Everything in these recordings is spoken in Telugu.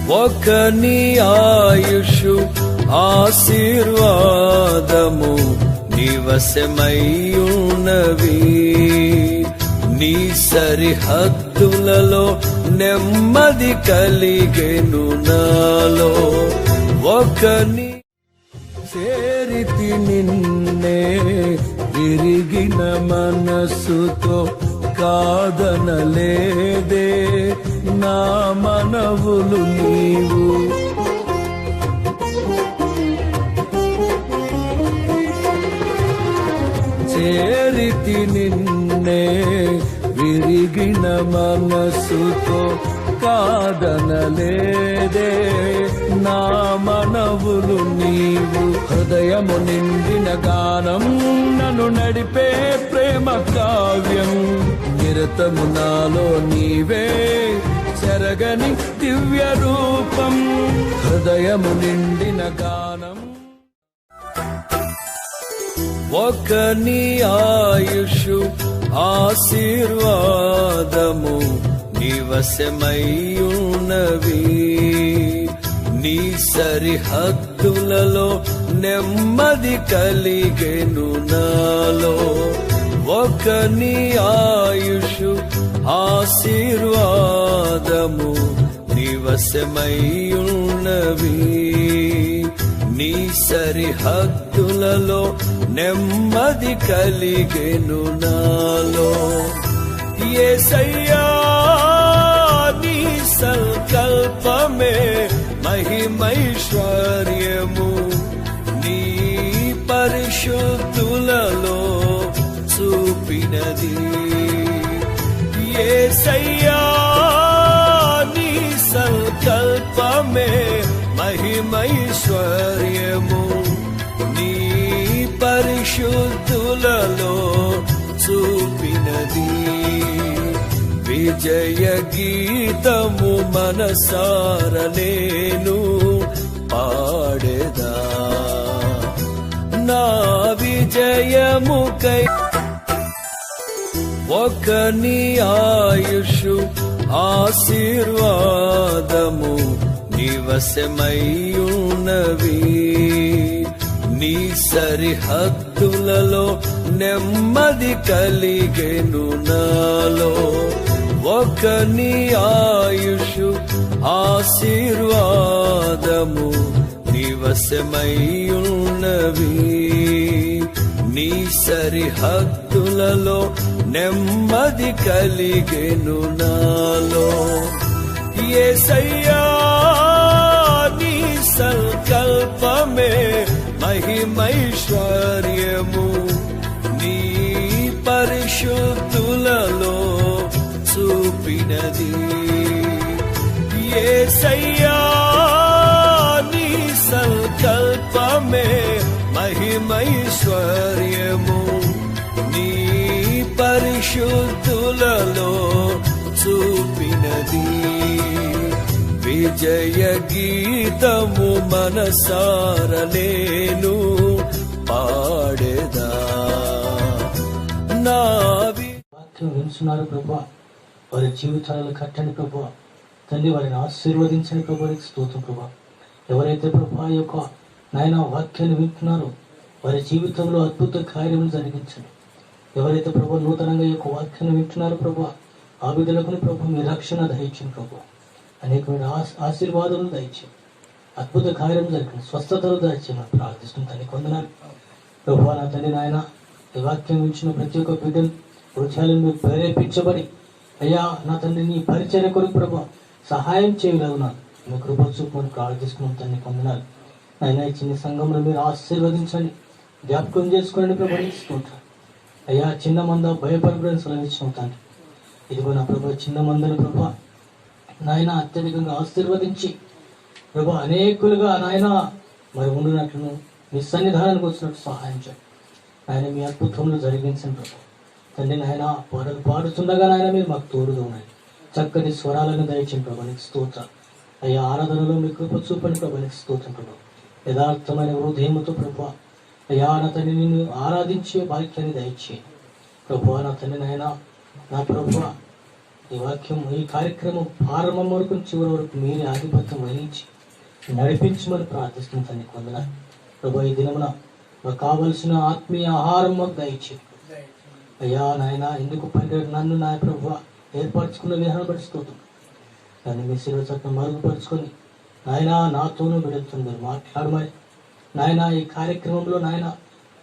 ఒకని ఆయుషు ఆశీర్వాదము నివసమయ్యున్నవి. నీ సరిహద్దులలో నెమ్మది కలిగెను నాలో. ఒకని చేరితి నిన్నే విరిగిన మనస్సుతో కాదనలేదే నా మనవులు నీవు. చేరితి నిన్నే విరిగిన మనస్సుతో కాదనలేదే నా మనవులు నీవు. హృదయము నిండిన గానం నన్ను నడిపే ప్రేమ కావ్యం. నిరతము నాలో నీవే చెరగని దివ్య రూపం. హృదయము నిండిన గానం. ఒకని ఆయుషు ఆశీర్వాదము నివసమయ్యున్నవి. నీ సరిహద్దులలో నెమ్మది కలిగెను నాలో. ఒకని ఆయుషు ఆశీర్వాదము నివసమయ్యున్నవి. నీ సరిహద్దులలో నెమ్మది కలిగెను నాలో. యేసయ్యా నీ సంకల్పమే మహిమైశ్వర్యము. నీ పరిశుద్ధులలో చూపినది. యేసయ్యా నీ సంకల్పమే మహిమైశ్వర్యము. నీ పరిశుద్ధులలో చూపినది. విజయ గీతము మనసార నేను పాడెదా. నా విజయముకై ఒకని ఆయుషు ఆశీర్వాదము నివసమయ్యున్నవి. నీ సరిహద్దులలో నెమ్మది కలిగెను నాలో. ఒకని ఆయుషు ఆశీర్వాదము నివసమయ్యున్నవి. నీ సరిహద్దులలో నెమ్మది కలిగెను నాలో. యేసయ్యా నీ సంకల్పమే మహిమైశ్వర్యము. నీ పరిశుద్ధులలో చూపినది. యేసయ్యా నీ సంకల్పమే మహిమైశ్వర్యము. నీ పరిశుద్ధులలో చూపినది. విజయ గీతము మనసార నేను పాడెదా. నా వాక్యం వింటున్నారు ప్రభువా, వారి జీవితాలను కట్టండి ప్రభువా. తండ్రి వారిని ఆశీర్వదించండి ప్రభువానికి స్తోత్రం ప్రభువా. ఎవరైతే ప్రభువా యొక్క నాయన వాక్యాన్ని వింటున్నారో వారి జీవితంలో అద్భుత కార్యములు జరిగించండి. ఎవరైతే ప్రభువా నూతనంగా యొక్క వాక్యాన్ని వింటున్నారో ప్రభువా ఆ బిడ్డలకు ప్రభువా మీ రక్షణ దయచేయండి ప్రభువా. అనేకమైన ఆశీర్వాదాలు దయచేయండి. అద్భుత కార్యం జరిగింది. స్వస్థతలు దయచేయమని ప్రార్థిస్తుంది. తండ్రి కొందనాలు ప్రభువా. నా తండ్రి నాయన ఈ వాక్యం ఇచ్చిన ప్రతి ఒక్క బిడ్డలు హృదయాలను మీరు ప్రేరేపించబడి అయ్యా నా తండ్రి నీ పరిచర్య కొరకు ప్రభువా సహాయం చేయగలుగున్నాను. మీ కృప చూపుకొని ప్రార్థిస్తున్నాం. తండ్రి కొందనాలు అయినా ఈ చిన్న సంఘంలో మీరు ఆశీర్వదించండి, జ్ఞాపకం చేసుకోండి ప్రభు. స్తోత్రం అయ్యా. చిన్న మంద భయపడబడిన సెలవిచ్చిన తండ్రి ఇదిగో నా ప్రభు చిన్న మందని ప్రభు నాయన అత్యధికంగా ఆశీర్వదించి ప్రభు అనేకులుగా నాయన మరి ఉండినట్లును మీ సన్నిధానానికి వచ్చినట్టు సహాయం చేయండి ఆయన. మీ అద్భుతంలో జరిగించండి ప్రభు తండ్రి. నాయన పాటలు పాడుతుండగా నాయన మీరు మాకు తోడుగా ఉన్నాయి. చక్కని స్వరాలను దయచేయండి ప్రభానికి స్తోత్రం అయ్యా. ఆరాధనలో మీ కృప చూపండి ప్రభానికి స్తోత్రం ప్రభు. యథార్థమైన హృదయముతో ప్రభు అయ్యా నా తండ్రి నిన్ను ఆరాధించే భాగ్యాన్ని దయచేయండి ప్రభు. నా తండ్రి నాయన నా ప్రభు ఈ వాక్యం ఈ కార్యక్రమం ప్రారంభం వరకు చివరి వరకు మీరే ఆధిపత్యం వహించి నడిపించమని ప్రార్థిస్తున్న తండ్రి కొందన ప్రభు. ఈ దినమున మాకు కావలసిన ఆత్మీయ ఆహారం మాకు దయచేయండి అయ్యా నాయన. ఎందుకు పని నన్ను నా ప్రభు ఏర్పరచుకున్న విధానం పరుచుకోవద్దు. నన్ను మీ శిలువ చట్టం మరుగుపరుచుకొని నాయన నాతోనూ బిడ్డలతో మీరు మాట్లాడమని నాయన. ఈ కార్యక్రమంలో నాయన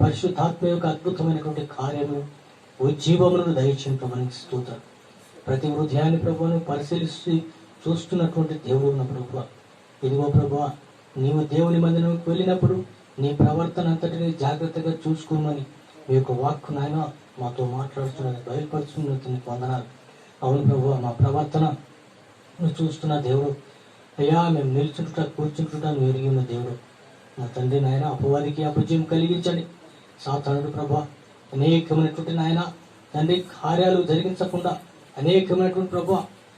పరిశుద్ధాత్మ యొక్క అద్భుతమైనటువంటి కార్యము ఉజ్జీవములను దయచేయండి మనకి స్తోత్రం. ప్రతి హృదయాన్ని ప్రభువును పరిశీలిస్తూ చూస్తున్నటువంటి దేవుడు ఉన్న ప్రభు. ఇదిగో ప్రభు, నీవు దేవుని మందిరంకి వెళ్ళినప్పుడు నీ ప్రవర్తన అంతటిని జాగ్రత్తగా చూసుకోమని మీ యొక్క వాక్కు నాయన మాతో మాట్లాడుతున్నది బయలుపరుచుకున్నది వందనాలు. అవును ప్రభు, మా ప్రవర్తన నువ్వు చూస్తున్న దేవుడు అయ్యా. మేము నిల్చుంటుట కూర్చుంటుట నువ్వు ఎరిగి ఉన్న దేవుడు నా తండ్రి నాయన. అపవాదికి అపజయం కలిగించండి సాతానుడు ప్రభు. అనేకమైనటువంటి నాయన తండ్రి కార్యాలు జరిగించకుండా అనేకమైనటువంటి ప్రభు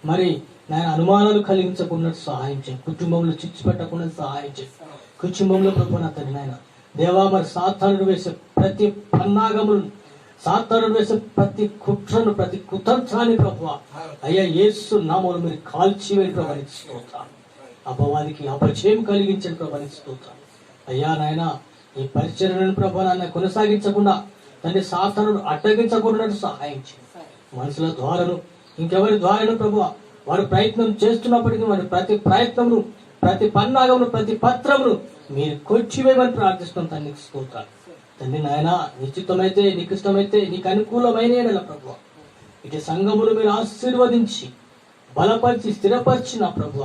మరి నాయన అనుమానాలు కలిగించకుండా సహాయం చేయండి. కుటుంబంలో చిచ్చు పెట్టకుండా సహాయం చేయండి. కుటుంబంలో ప్రభు నా తండ్రి నాయన దేవా మరి సాతానుడు వేసే ప్రతి పన్నాగములను సాతానుడు వేసే ప్రతి కుట్రను ప్రతి కుతంత్రాన్ని ప్రభు అయ్యా యేసు నామములో మీరు కాల్చివేయండి ప్రభు. స్తోత్రం. అపవాదికి అపజయం కలిగించండి ప్రభు. స్తోత్రం అయ్యా నాయన. ఈ పరిచర్యలను ప్రభు నాన్న కొనసాగించకుండా తండ్రి సాతానుడు అడ్డగించకుండా సహాయం చేయండి. మనుషుల ద్వారాను ఇంకెవరి ద్వారాను ప్రభు వారు ప్రయత్నం చేస్తున్నప్పటికీ వారి ప్రతి ప్రయత్నమును ప్రతి పన్నాగమును ప్రతి పత్రమును మీరు కొచ్చివేయమని ప్రార్థిస్తున్నాం తండ్రి. స్తోత్రాలు తండ్రి నాయన. నిశ్చితమైతే నీకు ఇష్టమైతే నీకు అనుకూలమైన ప్రభు ఇటు సంఘమును మీరు ఆశీర్వదించి బలపరిచి స్థిరపరిచిన ప్రభు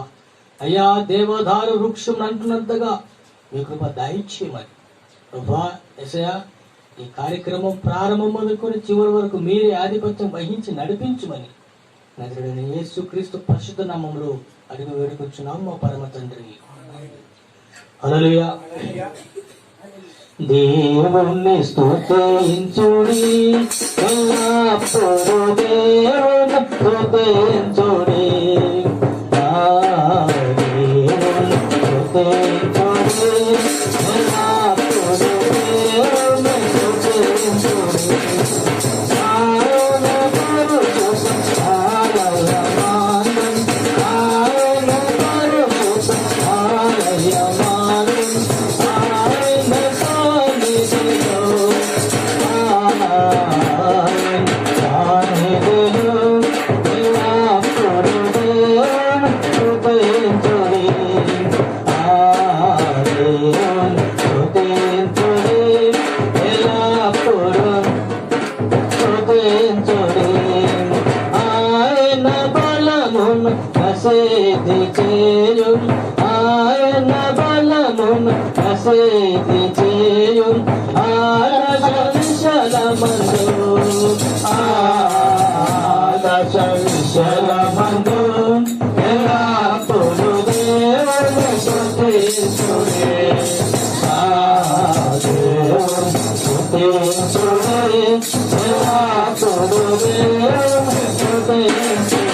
అయ్యా. దేవదారు వృక్షం అంటున్నంతగా మీ కృప దయచేయమని ప్రభు. యేసయ్యా ఈ కార్యక్రమం ప్రారంభం మొదలుకొని చివరి వరకు మీరే ఆధిపత్యం వహించి నడిపించమని నజరుడైన యేసుక్రీస్తు పరిశుద్ధ నామములో అడిగి వేడుకొచ్చున్నాము మా పరమ తండ్రి. హల్లెలూయా. దేవుణ్ణి స్తుతించుడి ఎల్లప్పుడూ దేవుని స్తుతించుడి. దేవుని స్తుతించుడి ఎల్లప్పుడూ దేవుని స్తుతించుడి. ఆయన బలమును ప్రసిద్ధి చేయు ఆదర్శ విశలమందు ఎల్లప్పుడు దేవుని స్తుతించుడి. స్తుతించుడి ఎల్లప్పుడు దేవుని స్తుతించుడి.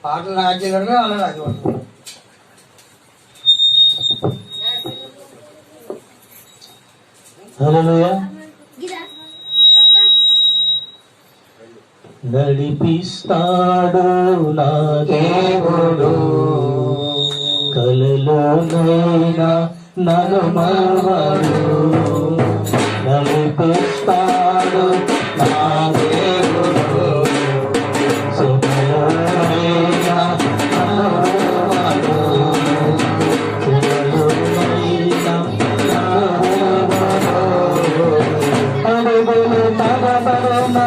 పాటలు రాజ్యగడమే వాళ్ళ రాజ్యవర్గం. హల్లెలూయా. నడిపిస్తాడు నా దేవుడు, కలలోనైనా నన్ను మరువడు. నడిపిస్తాడు నా దేవుడు, సుఖలోనైనా నన్ను మరువడు. సుఖలోనైనా నన్ను మరువడు. అడుగులు తగబడునా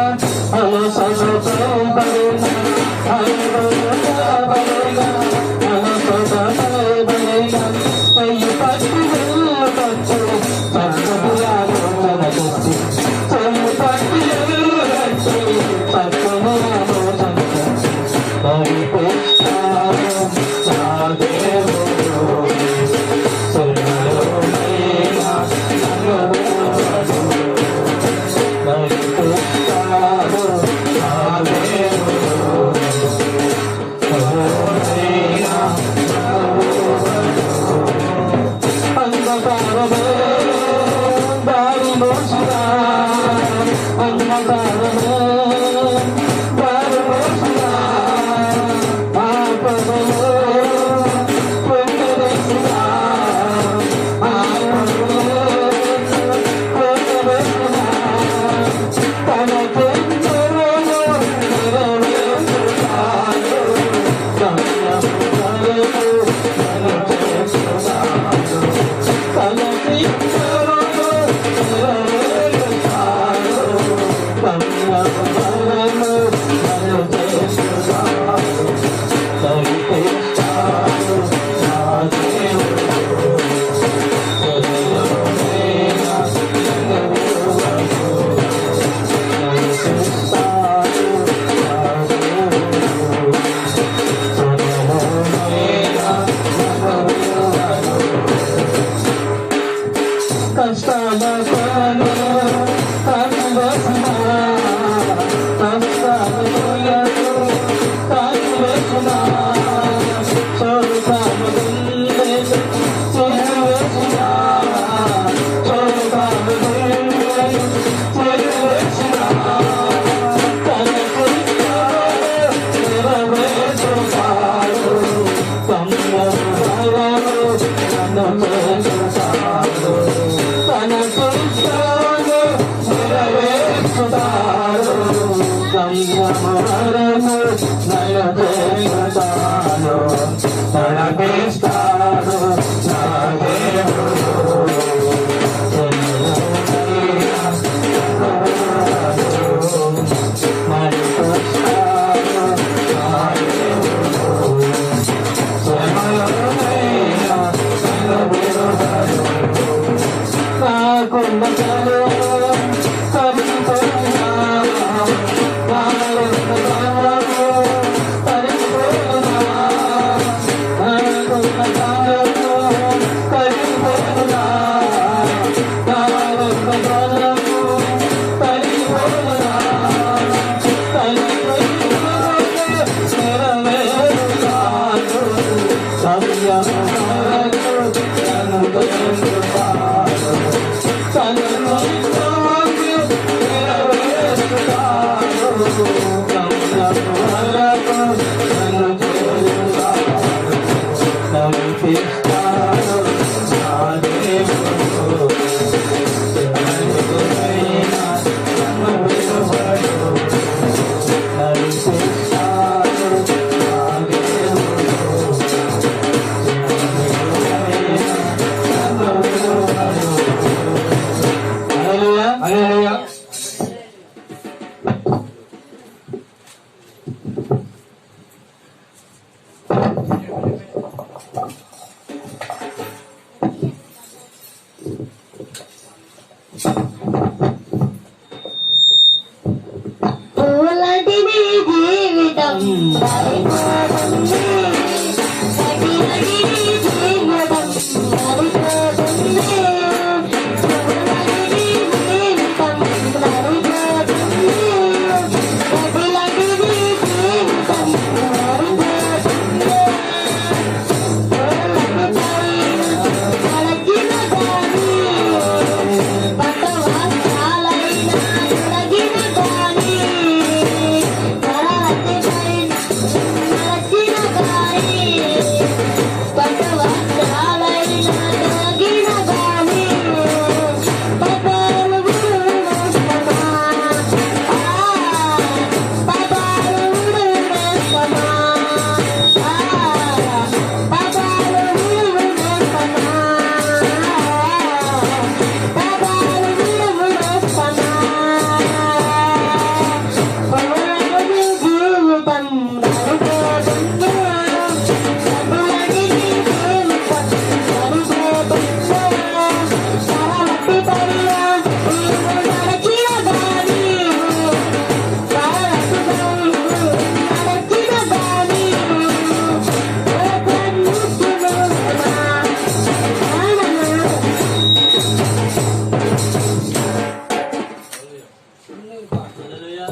హల్లెలూయా.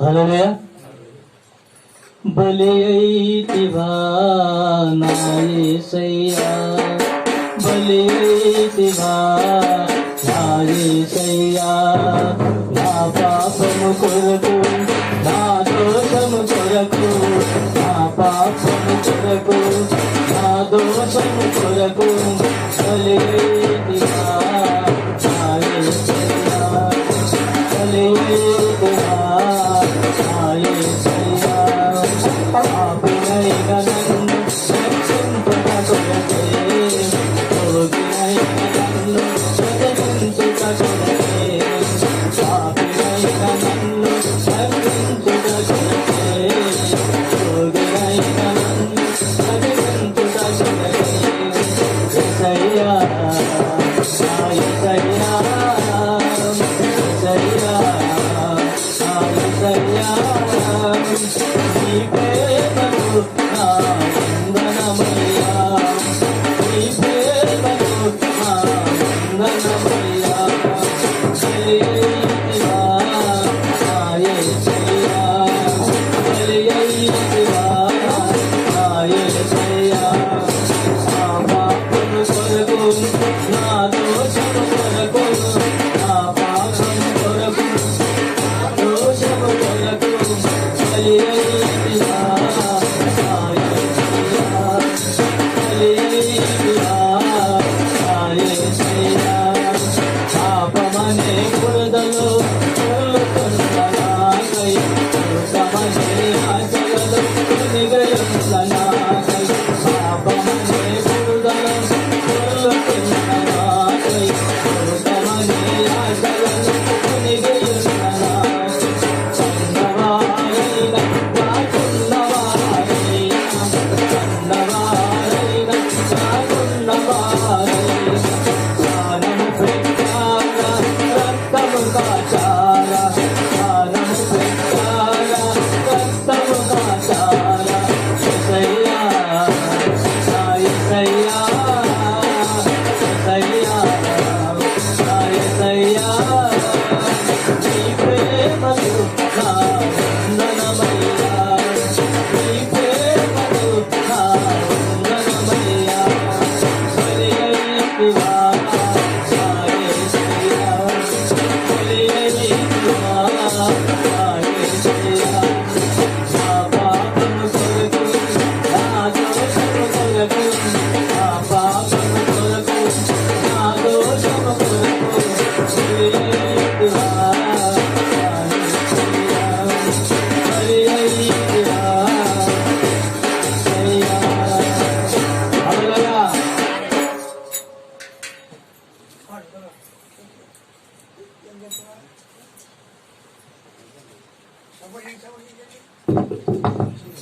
హల్లెలూయా. బలి అయితివా నా యేసయ్యా, బలి అయితివా నా యేసయ్యా, నా పాపము కొరకు, నా దోషము కొరకు, నా పాపము కొరకు, నా దోషము కొరకు బలి అయితివా నా యేసయ్యా, బలి అయితివా నా యేసయ్యా. పాపినైన నన్ను రక్షించుట కొరకే, రోగినైన నన్ను బ్రతికించుట కొరకే, పాపినైన నన్ను రక్షించుట కొరకే, రోగినైన నన్ను బ్రతికించుట కొరకే. యేసయ్యా, నా యేసయ్యా, యేసయ్యా, నా యేసయ్యా, నీ ప్రేమకు నా వందనమయ్యా, నీ ప్రేమకు నా వందనమయ్యా. బలి అయితివా నా యేసయ్యా, బలి అయితివా నా యేసయ్యా, నా పాపము కొరకు, నా దోషము కొరకు, నా పాపము కొరకు, నా దోషము కొరకు బలి అయితివా నా యేసయ్యా, బలి అయితివా నా యేసయ్యా. పాపమనే బురదలో కొలుకున్న నాకై, దోషమనే ఆశలలో కొనిగయున్న నాకై, పాపమనే బురదలో కొలుకున్న నాకై, దోషమనే ఆశలలో కొనిగయున్న నాకై. కన్నవారైన నాకున్నవారైన, కన్నవారైన నాకున్నవారైన, ప్రాణము పెట్టారా రక్తము కాచారా, ప్రాణము పెట్టారా రక్తము కాచారా. యేసయ్యా, నా యేసయ్యా, యేసయ్యా, నా యేసయ్యా, నీ ప్రేమకు నా వందనమయ్యా, నీ ప్రేమకు నా వందనమయ్యా. బలి అయితివా నా యేసయ్యా, బలి అయితివా నా యేసయ్యా, నా పాపము కొరకు, నా దోషము కొరకు, నా పాపము కొరకు, నా దోషము కొరకు బలి అయితివా నా యేసయ్యా, బలి అయితివా యేసయ్యా. హల్లెలూయా.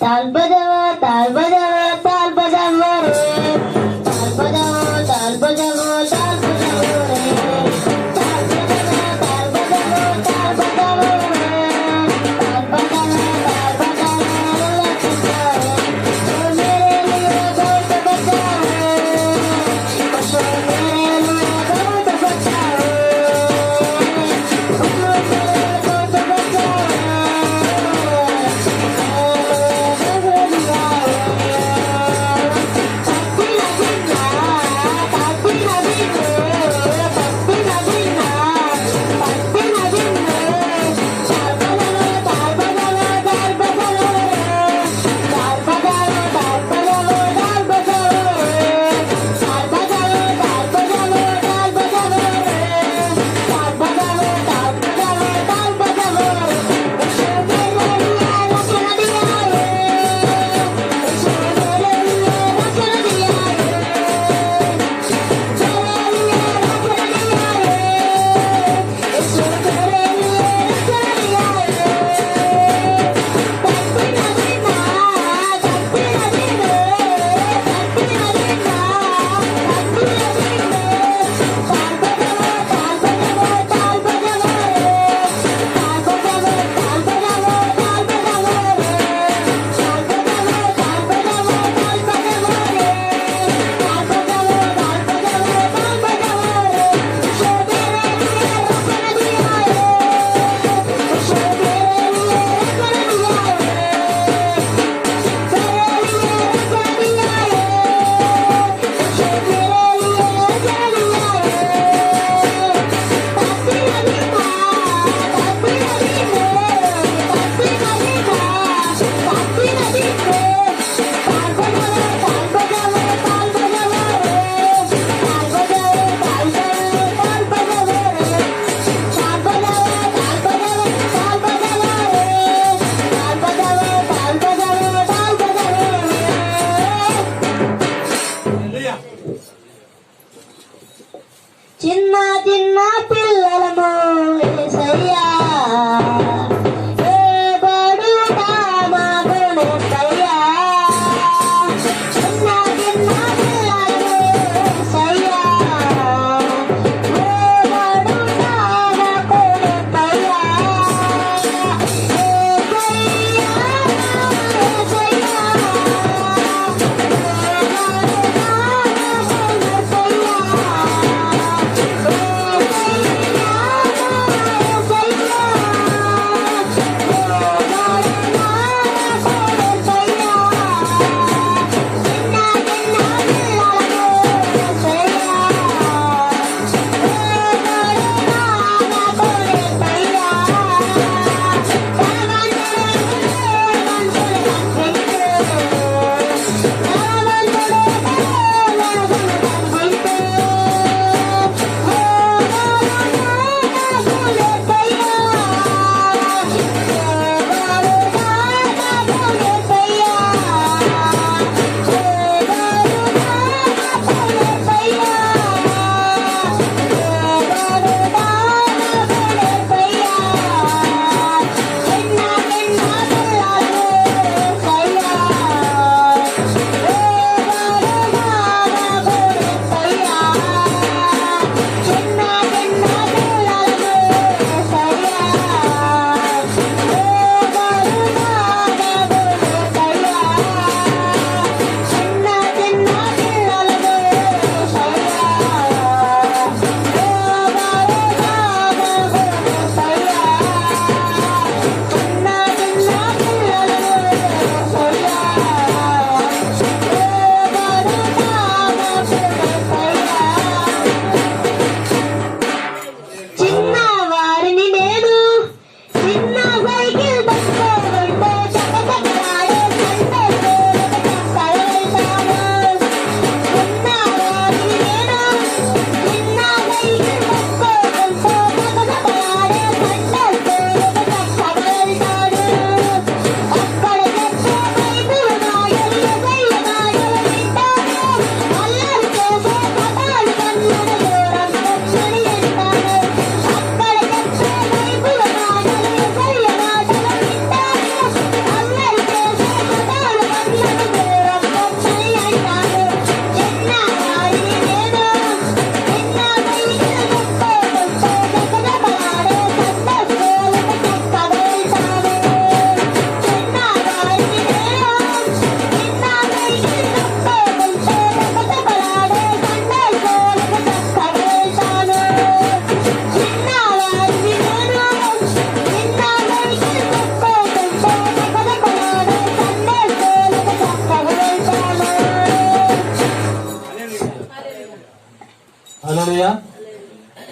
ताल बजाओ ताल बजाओ ताल बजाओ रे, ताल बजाओ ताल बजाओ ताल बजाओ रे, ताल बजाओ ताल बजाओ ताल बजाओ रे, ताल बजाओ ताल बजाओ ओ मेरे लिए बहुत बचाओ, ओ मेरे लिए बहुत बचाओ, ओ मेरे लिए बहुत बचाओ।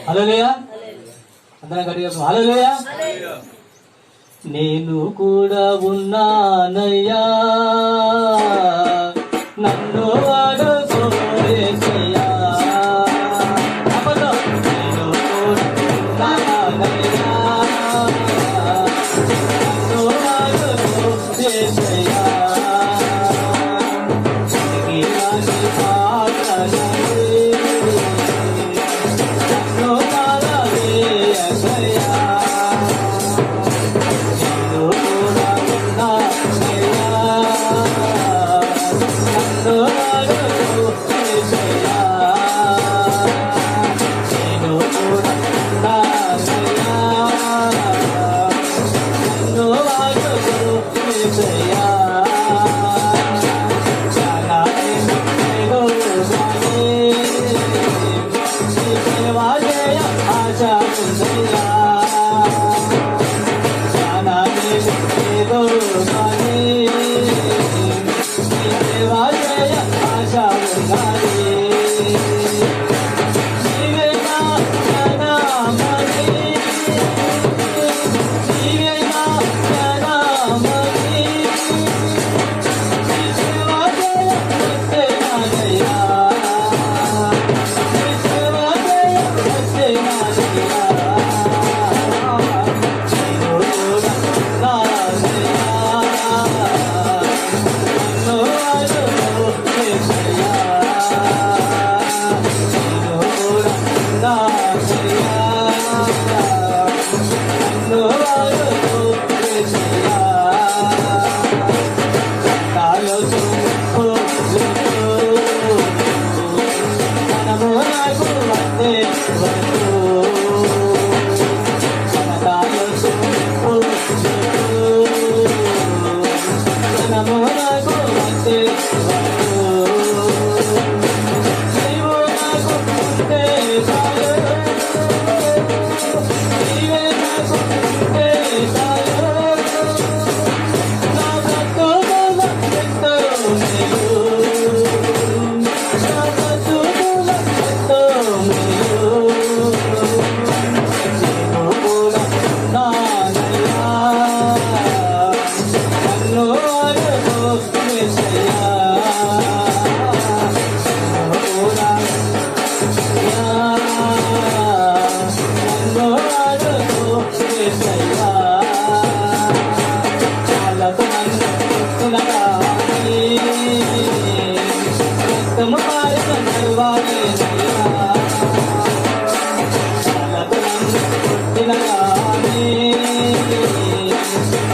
హల్లెలూయా. అందరం గట్టిగా హల్లెలూయా. నేను కూడా ఉన్నానయ్యా, నన్ను అడుగు యేసయ్యా. నేను కూడా ఉన్నానయ్యా, నన్ను అడుగు యేసయ్యా.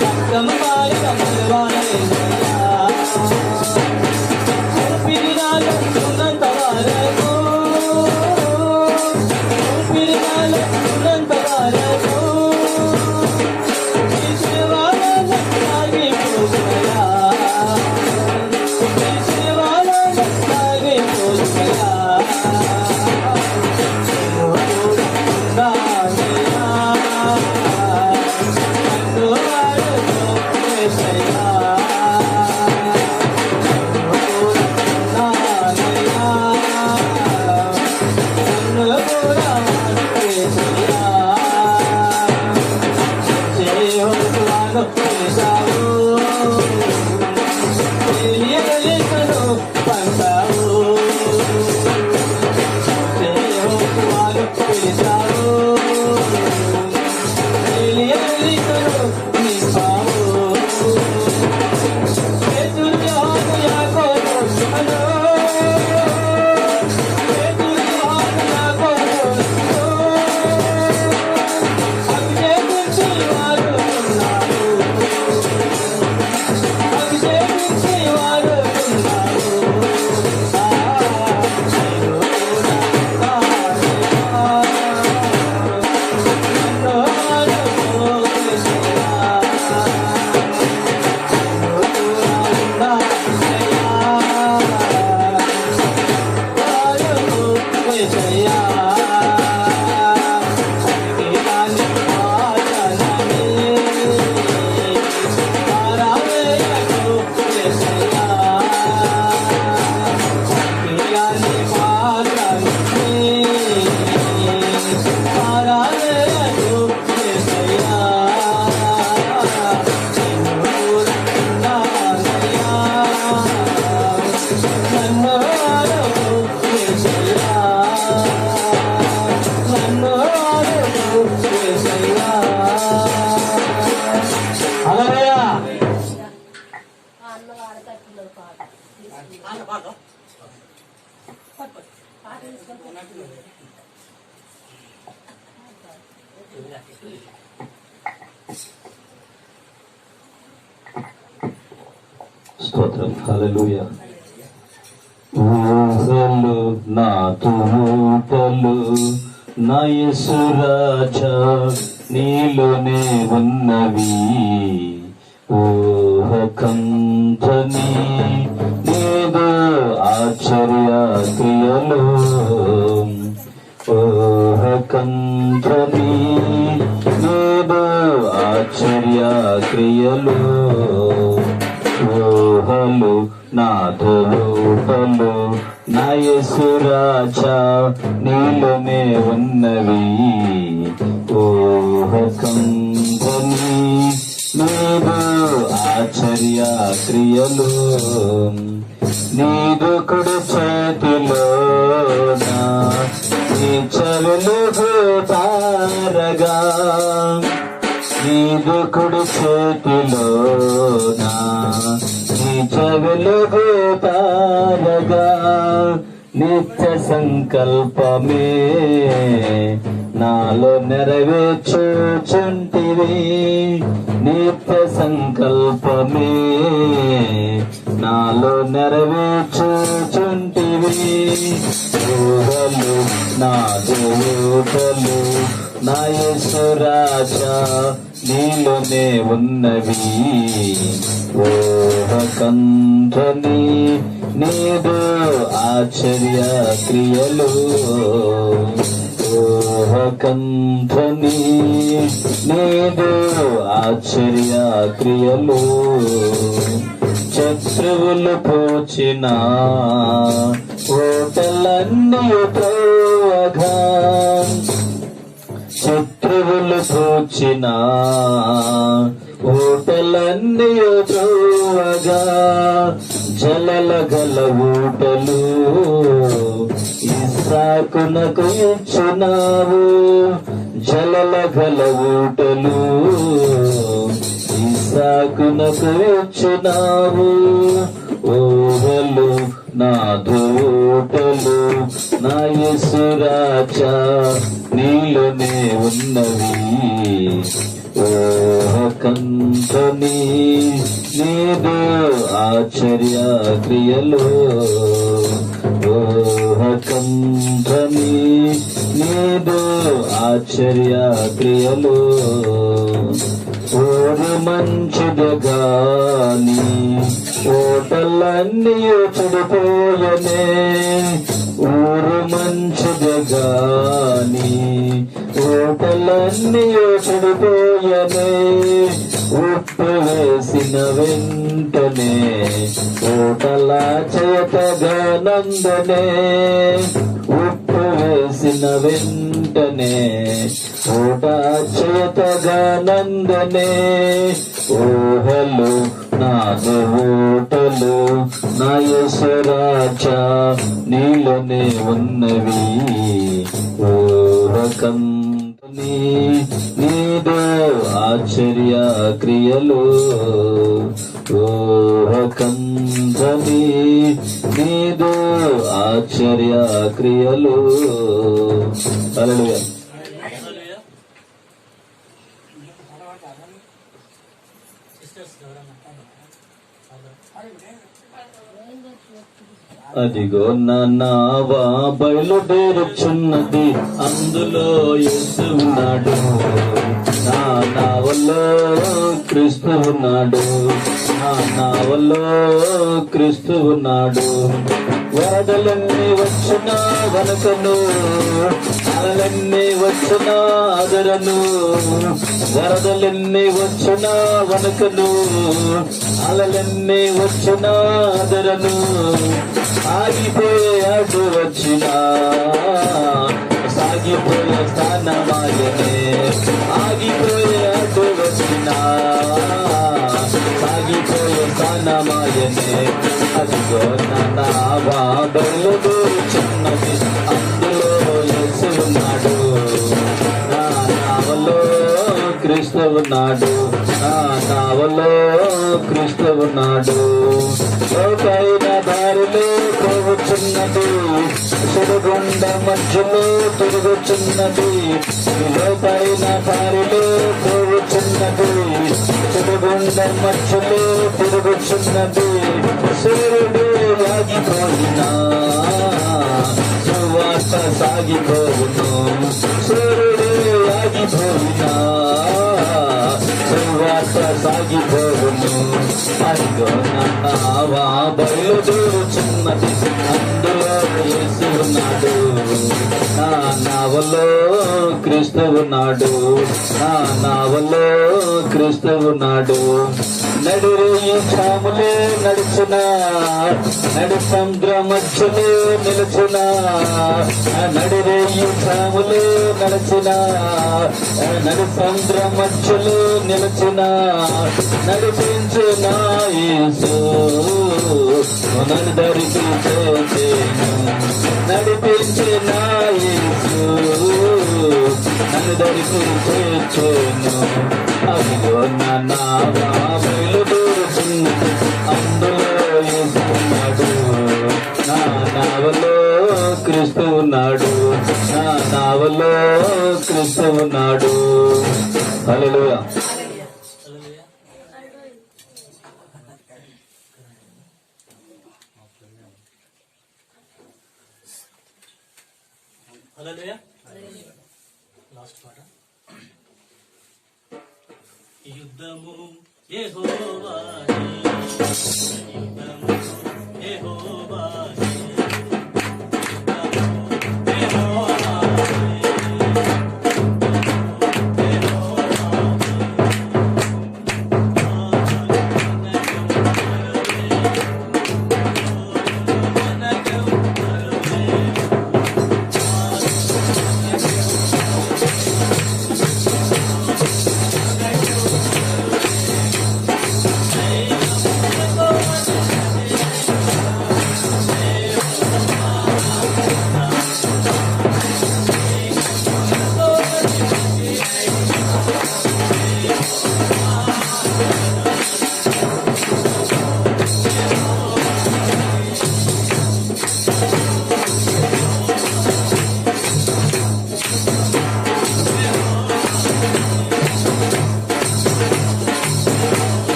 రక్తము స్తోత్రం. హల్లెలూయా. ఊహలు నా తోటలు నా యేసు రాజా నీలోనే ఉన్నవి. ఊహ కంఠని ఏదో ఆశ్చర్య క్రియలు. ఊహ కంఠని ఏదో ఆశ్చర్య క్రియలు. ఊహలు నా తోటలు నా యేసు రాజా నీలోనే ఉన్నవి. ఊహ కంఠని నీదు ఆశ్చర్య క్రియలు. నీదు కుడి చేతిలోన నీ చెవులు తారగా. నీదు కుడి చేతిలోన నీ చెవులు తారగా. నిత్య సంకల్పమే నాలో నెరవేర్చుచుంటివి. నిత్య సంకల్పమే నాలో నెరవేర్చుచుంటివి. ఊహలు నా దేవతలు నా యేసు రాజా నీలోనే ఉన్నవి. ఊహ కంఠని నీదు ఆశ్చర్య క్రియలు. ఊహ కంఠని నీదు ఆశ్చర్య క్రియలు. శత్రువులు పూచిన ఓటలన్నీ త్రోవగా. శత్రువులు పూచిన ఊటలన్నీ త్రోవగా. జలల గల ఊటలు ఇస్సాకునకు ఇచ్చినావు. జలల గల ఊటలు ఇస్సాకునకు ఇచ్చినావు. ఊహలు నా దూటలు నా యేసు రాజా నీలోనే ఉన్నవి. ఊహ కంఠని నీదు ఆశ్చర్య క్రియలు. ఊహ కంఠని నీదు ఆశ్చర్య క్రియలు. ఊరు మంచిది గాని ఓటలన్నీ చెడిపోయనే. ఊరు మంచిది గాని ఓటలన్నీ చెడిపోయనే. ఉప్పు వేసిన వెంటనే ఓటల చేతగానందనే. ఉప్పు వేసిన వెంటనే ఓట చేతగానందనే. ఊహలు నా ఊటలు నా యేసు రాజా నీలోనే ఉన్నవి. ఊహ కంఠని నీదు ఆశ్చర్య క్రియలు. ఊహ కంఠని నీదు ఆశ్చర్య క్రియలు. హల్లెలూయా. అదిగో నా నావా బయలుదేరుచున్నది, అందులో యేసు ఉన్నాడు. నా నావలో క్రీస్తు ఉన్నాడు. నా నావలో క్రీస్తు ఉన్నాడు. వరదలన్నీ వచ్చినా వనకను, అలలన్నీ వచ్చినా అదరను. వరదలన్నీ వచ్చినా వనకను, అలలన్నీ వచ్చినా అదరను. ఆగిపోయే అడ్డు వచ్చినా సాగిపోయే స్థానమాయనే. ఆగిపోయే అడ్డు వచ్చినా సాగిపోయే స్థానమాయనే. అదిగో నా నావా బయలుదేరుచున్నది, అందులో యేసు ఉన్నాడు. నా నావలో క్రీస్తు ఉన్నాడు. నా నావలో క్రీస్తు ఉన్నాడు. లోకైన దారిలో పోవచ్చున్నది, సుడిగుండ మధ్యలో తిరుగుచున్నది. లోకైన దారిలో పోవచ్చున్నది, సుడిగుండ మధ్యలో తిరుగుచున్నది. సూర్యుడు ఆగిపోయినా సువార్త సాగిపోవును. సూర్యుడు ఆగిపోయినా సువార్త సాగిపోవును. అదిగో నా నావా బయలుదేరుచున్నది, అందులో యేసు ఉన్నాడు. నా నావలో క్రీస్తు ఉన్నాడు. నా నావలో క్రీస్తు ఉన్నాడు. నడిరేయి ఛాములే నడుచున, నడి సముద్ర మధ్యలో నిలుచున. నడిరేయి ఛాములే నడుచున, నడి సముద్ర మధ్యలో నిలుచున. నడిపించు నా యేసు నన్నందరికీ చేర్చెను. నడిపించు నా యేసు నన్నందరికీ చేర్చెను. అదిగో నా నావా బయలుదేరుచున్నది, అందులో యేసు ఉన్నాడు. నా నావలో క్రీస్తు ఉన్నాడు. నా నావలో క్రీస్తు ఉన్నాడు. హల్లెలూయా. హల్లెలూయా. లాస్ట్ పాట. యుద్ధము యెహోవాదే, యుద్ధము యెహోవాదే, యుద్ధము యెహోవాదే,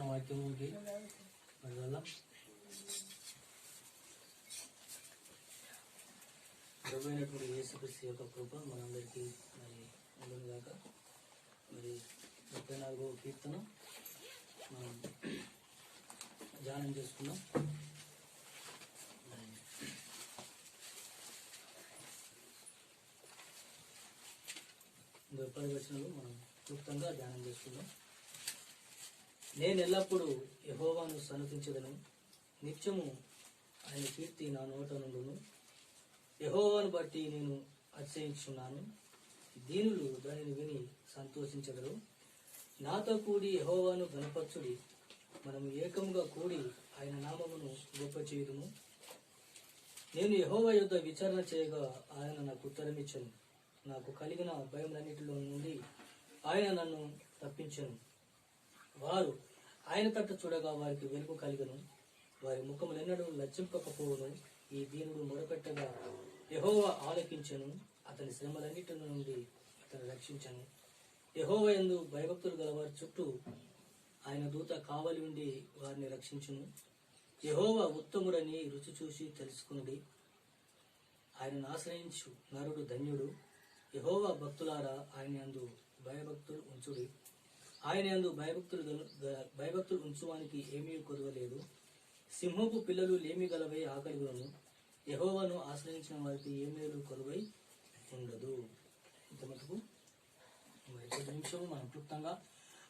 వాక్యముకి మరి వెళ్దాం. ప్రభువైనటువంటి యేసుక్రీస్తు యొక్క కృప మనందరికీ మరి ఉండును గాక. మరి 34వ కీర్తన మనం ధ్యానం చేసుకున్నాం. 10 వచనాలు మనం క్లుప్తంగా ధ్యానం చేసుకుందాం. నేను ఎల్లప్పుడూ యెహోవాను సన్నుతించెదను, నిత్యము ఆయన కీర్తి నా నోట నుండును. యెహోవాను బట్టి నేను అతిశయించున్నాను, దీనులు దానిని విని సంతోషించెదరు. నాతో కూడి యెహోవాను గణపరచుడి, మనము ఏకముగా కూడి ఆయన నామమును గొప్ప చేయుదుము. నేను యెహోవా యొద్ద విచారణ చేయగా ఆయన నాకు ఉత్తరమిచ్చెను. నాకు కలిగిన భయములన్నిటిలో నుండి ఆయన నన్ను తప్పించెను. వారు ఆయన తట్టు చూడగా వారికి వెలుగు కలిగను, వారి ముఖములెన్నడూ లజ్జింపకపోవును. ఈ దీనుడు మొరపెట్టగా యెహోవా ఆలకించెను, అతని శ్రమలన్నిటి నుండి అతను రక్షించెను. యెహోవా యందు భయభక్తులు గలవారి చుట్టూ ఆయన దూత కావలి ఉండి వారిని రక్షించును. యెహోవా ఉత్తముడని రుచి చూసి తెలుసుకునుడి, ఆయనను ఆశ్రయించు నరుడు ధన్యుడు. యెహోవా భక్తులారా, ఆయన యందు భయభక్తులు ఉంచుడి. ఆయన యందు భయభక్తులు ఉంచువానికి ఏమీ కొదవలేదు. సింహపు పిల్లలు లేమి గలవై ఆకలిగొను, యెహోవాను ఆశ్రయించిన వారికి ఏ మేలు కొలువై ఉండదు. ఇంతమటుకు మరి కొద్ది నిమిషము మనం క్లుప్తంగా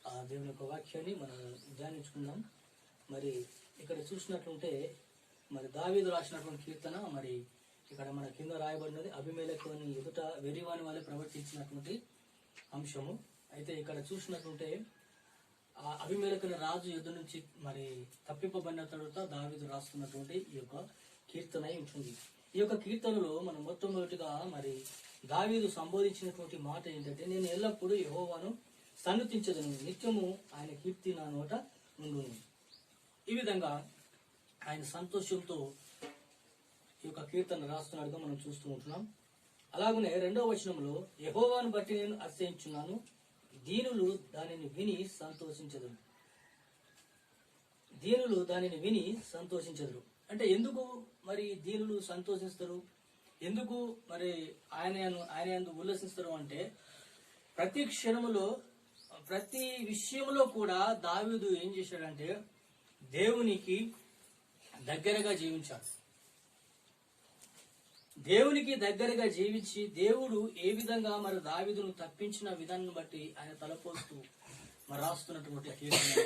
ఆ దేవుని యొక్క వాక్యాన్ని మనం ధ్యానించుకుందాం. మరి ఇక్కడ చూసినట్లుంటే మరి దావీదు రాసినటువంటి కీర్తన, మరి ఇక్కడ మన కింద రాయబడినది అభిమేలకుని ఎదుట వెర్రివాని వాళ్ళే ప్రవర్తించినటువంటి అంశము. అయితే ఇక్కడ చూసినట్లుంటే ఆ అభిమేలకుని రాజు యుద్ధ నుంచి మరి తప్పింపబడిన తరువాత దావీదు రాస్తున్నటువంటి ఈ యొక్క కీర్తన ఉంటుంది. ఈ యొక్క కీర్తనలో మనం మొట్టమొదటిగా మరి దావీదు సంబోధించినటువంటి మాట ఏంటంటే, నేను ఎల్లప్పుడూ యెహోవాను సన్నుతించెదను, నిత్యము ఆయన కీర్తి నా నోట నుండును. ఈ విధంగా ఆయన సంతోషంతో ఈ యొక్క కీర్తన రాస్తున్నట్టుగా మనం చూస్తూ ఉంటున్నాం. అలాగనే 2వ వచనంలో యెహోవాను బట్టి నేను అతిశయించున్నాను, దీనులు దానిని విని సంతోషించెదరు. దీనులు దానిని విని సంతోషించెదరు అంటే ఎందుకు మరి దీనులు సంతోషిస్తారు, ఎందుకు మరి ఆయన యందు ఉల్లసిస్తారు అంటే, ప్రతి క్షణములో ప్రతి విషయంలో కూడా దావీదు ఏం చేశాడంటే దేవునికి దగ్గరగా జీవించాడు. దేవునికి దగ్గరగా జీవించి దేవుడు ఏ విధంగా మరి దావీదును తప్పించిన విధానం బట్టి ఆయన తలపోస్తూ మరి రాస్తున్నటువంటి కీర్తన.